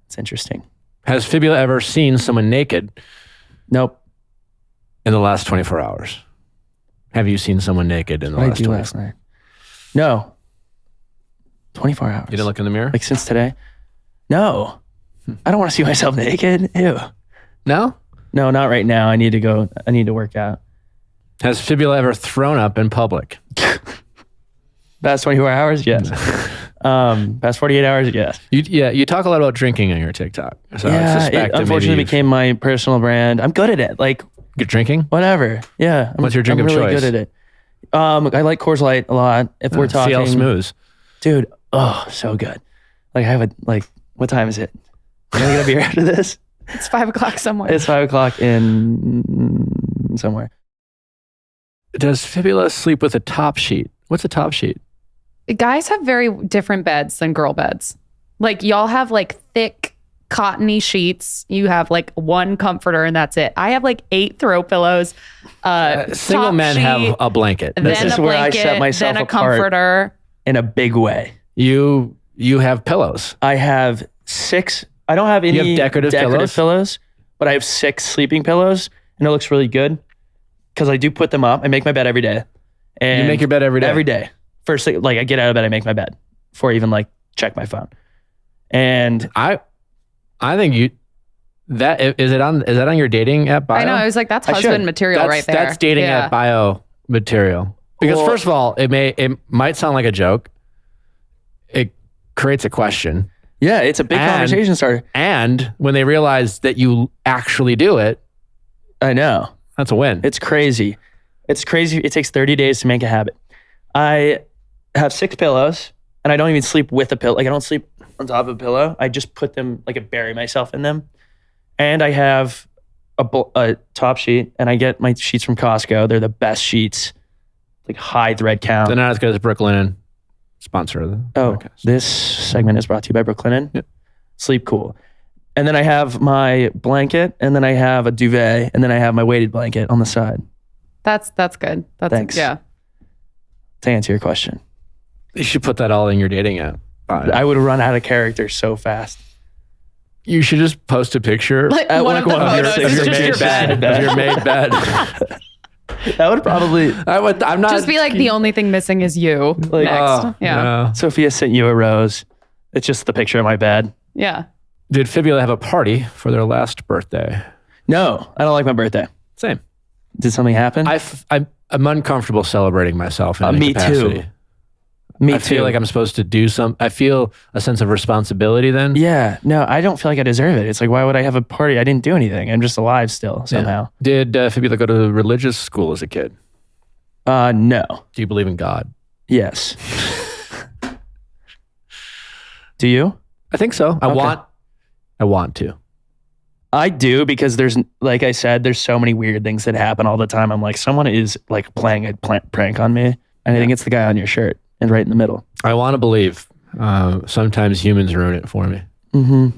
It's interesting. Has Fibula ever seen someone naked Nope. in the last 24 hours? Have you seen someone naked in the What did I last do 24 last night? No. 24 hours. You didn't look in the mirror? Like since today? No. I don't want to see myself naked. Ew. No? No, not right now. I need to work out. Has Fibula ever thrown up in public? Past 24 hours? Yes. Past 48 hours? Yes. You talk a lot about drinking on your TikTok. So I Yeah, suspect it that unfortunately maybe became my personal brand. I'm good at it. Like you're drinking? whatever. Yeah. What's your drink I'm of really choice? good at it. I like Coors Light a lot. If we're talking CL Smooth. Dude, oh, so good. Like I have a what time is it? Am I gonna be here after this? It's 5:00 somewhere. It's 5:00 in somewhere. Does Fibula sleep with a top sheet? What's a top sheet? Guys have very different beds than girl beds. Like y'all have like thick cottony sheets. You have like one comforter and that's it. I have like 8 throw pillows. Single top men sheet, have a blanket. then This is a where I blanket, set myself then a apart. comforter. In a big way. You have pillows. I have 6. I don't have any You have decorative pillows, but I have 6 sleeping pillows, and it looks really good because I do put them up. I make my bed every day. And You make your bed every day? Every day. First thing, like I get out of bed, I make my bed before I even like check my phone. And I think is that on your dating app bio? I know. I was like, that's I husband should. material right there. That's dating Yeah. app bio material. Because Well- first of all, it might sound like a joke. It creates a question. yeah, it's a big And- conversation starter. And when they realize that you actually do it, I know. that's a win. It's crazy. It's crazy. It takes 30 days to make a habit. I have 6 pillows and I don't even sleep with a pillow. Like I don't sleep on top of a pillow. I just put them, like I bury myself in them. And I have a top sheet and I get my sheets from Costco. They're the best sheets, like high thread count. They're not as good as Brooklyn, sponsor of the podcast. This segment is brought to you by Brooklinen. Yep. Sleep cool. And then I have my blanket and then I have a duvet and then I have my weighted blanket on the side. That's good. That's Thanks. Yeah. To answer your question. You should put that all in your dating app bio. I would run out of character so fast. You should just post a picture Like At one like of the one of your- photos of is your just maid your bed. bed. of your made bed. That would probably I'm not Just be like, the only thing missing is you. Like- Next. Oh, yeah. no. Sophia sent you a rose. It's just the picture of my bed. Yeah. Did Fibula have a party for their last birthday? No, I don't like my birthday. Same. Did something happen? I'm uncomfortable celebrating myself in any me capacity. too. Me I too. feel like I'm supposed to do I feel a sense of responsibility then. Yeah, no, I don't feel like I deserve it. It's like, why would I have a party? I didn't do anything. I'm just alive still somehow. Did Fibula go to religious school as a kid? No. Do you believe in God? Yes. Do you? I think so. I Okay. want to. I do, because there's, like I said, there's so many weird things that happen all the time. I'm like, someone is like playing a prank on me. And I think it's the guy on your shirt and right in the middle. I want to believe. Sometimes humans ruin it for me. Mm-hmm.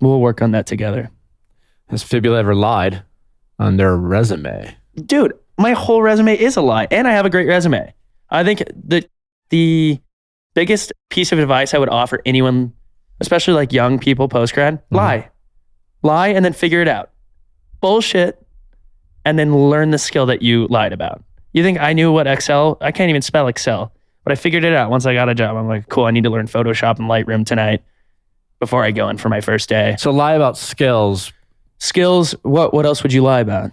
We'll work on that together. Has Fibula ever lied on their resume? Dude, my whole resume is a lie, and I have a great resume. I think the biggest piece of advice I would offer anyone, especially like young people post-grad, lie, and then figure it out. Bullshit, and then learn the skill that you lied about. You think I knew what Excel? I can't even spell Excel, but I figured it out once I got a job. I'm like, cool, I need to learn Photoshop and Lightroom tonight before I go in for my first day. So lie about skills. Skills, what else would you lie about?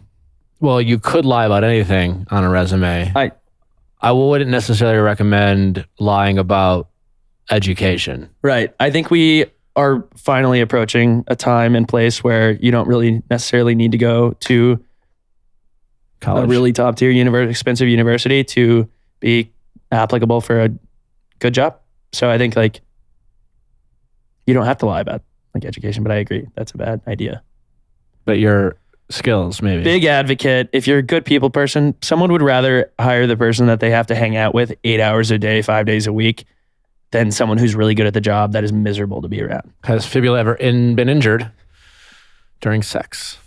Well, you could lie about anything on a resume. I wouldn't necessarily recommend lying about education. Right. I think we are finally approaching a time and place where you don't really necessarily need to go to College. a really top tier expensive university to be applicable for a good job. So I think like you don't have to lie about like education, but I agree that's a bad idea. But your skills, maybe. Big advocate. If you're a good people person, someone would rather hire the person that they have to hang out with 8 hours a day, 5 days a week, than someone who's really good at the job that is miserable to be around. Has Fibula ever been injured during sex?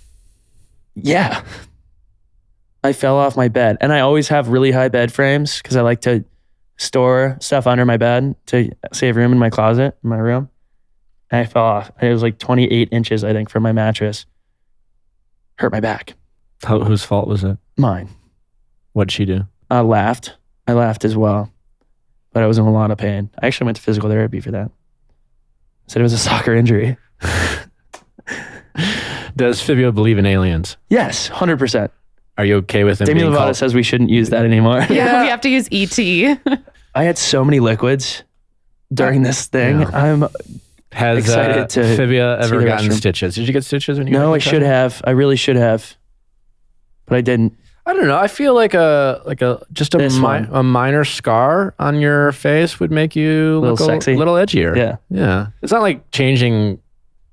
Yeah. I fell off my bed, and I always have really high bed frames because I like to store stuff under my bed to save room in my closet, in my room. And I fell off. It was like 28 inches, I think, from my mattress. Hurt my back. Whose fault was it? Mine. What'd she do? I laughed as well, but I was in a lot of pain. I actually went to physical therapy for that. Said it was a soccer injury. Does Fibula believe in aliens? Yes, 100%. Are you okay with him Demi being Lovato called? says we shouldn't use that anymore. Yeah, we have to use ET. I had so many liquids during this thing. Yeah. I'm Has excited to Fibula see ever the gotten restroom. stitches? Did you get stitches when you No, got I should have. I really should have, but I didn't. I don't know. I feel like just This one. a minor scar on your face would make you Little look sexy. a little edgier. Yeah. Yeah. It's not like changing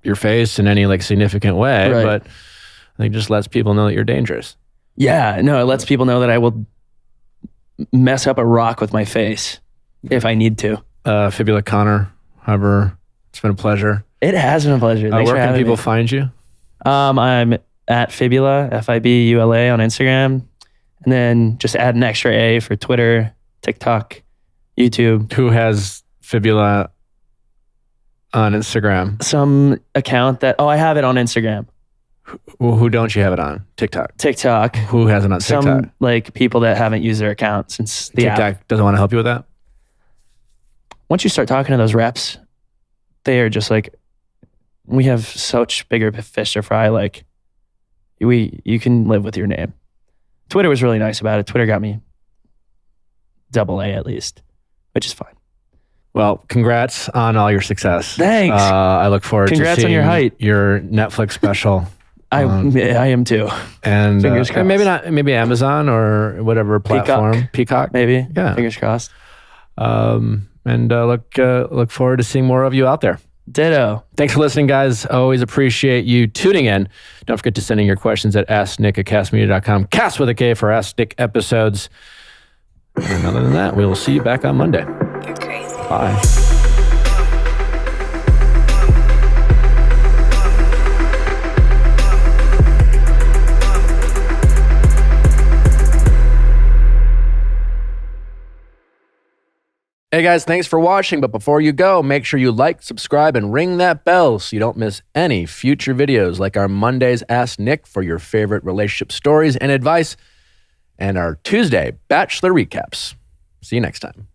your face in any like significant way, Right. but I think it just lets people know that you're dangerous. Yeah, no, it lets people know that I will mess up a rock with my face if I need to. Fibula Connor, however, it's been a pleasure. It has been a pleasure. Thanks Where for can having people me. find you? I'm at Fibula, Fibula on Instagram, and then just add an extra A for Twitter, TikTok, YouTube. Who has Fibula on Instagram? Some account that, I have it on Instagram, Who don't you have it on? TikTok. TikTok. Who has it on TikTok? Some like people that haven't used their account since the TikTok app. doesn't want to help you with that? Once you start talking to those reps, they are just like, we have such bigger fish to fry. Like, you can live with your name. Twitter was really nice about it. Twitter got me AA at least, which is fine. Well, congrats on all your success. Thanks. I look forward Congrats to on seeing your height. your Netflix special. I am too. And Fingers crossed. maybe Amazon or whatever platform. Peacock. Maybe. Yeah. Fingers crossed. And look forward to seeing more of you out there. Ditto. Thanks for listening, guys. Always appreciate you tuning in. Don't forget to send in your questions at asknick@castmedia.com. Cast with a K for Ask Nick episodes. And other than that, we will see you back on Monday. You're crazy. Bye. Hey guys, thanks for watching, but before you go, make sure you like, subscribe, and ring that bell so you don't miss any future videos like our Mondays Ask Nick for your favorite relationship stories and advice, and our Tuesday Bachelor recaps. See you next time.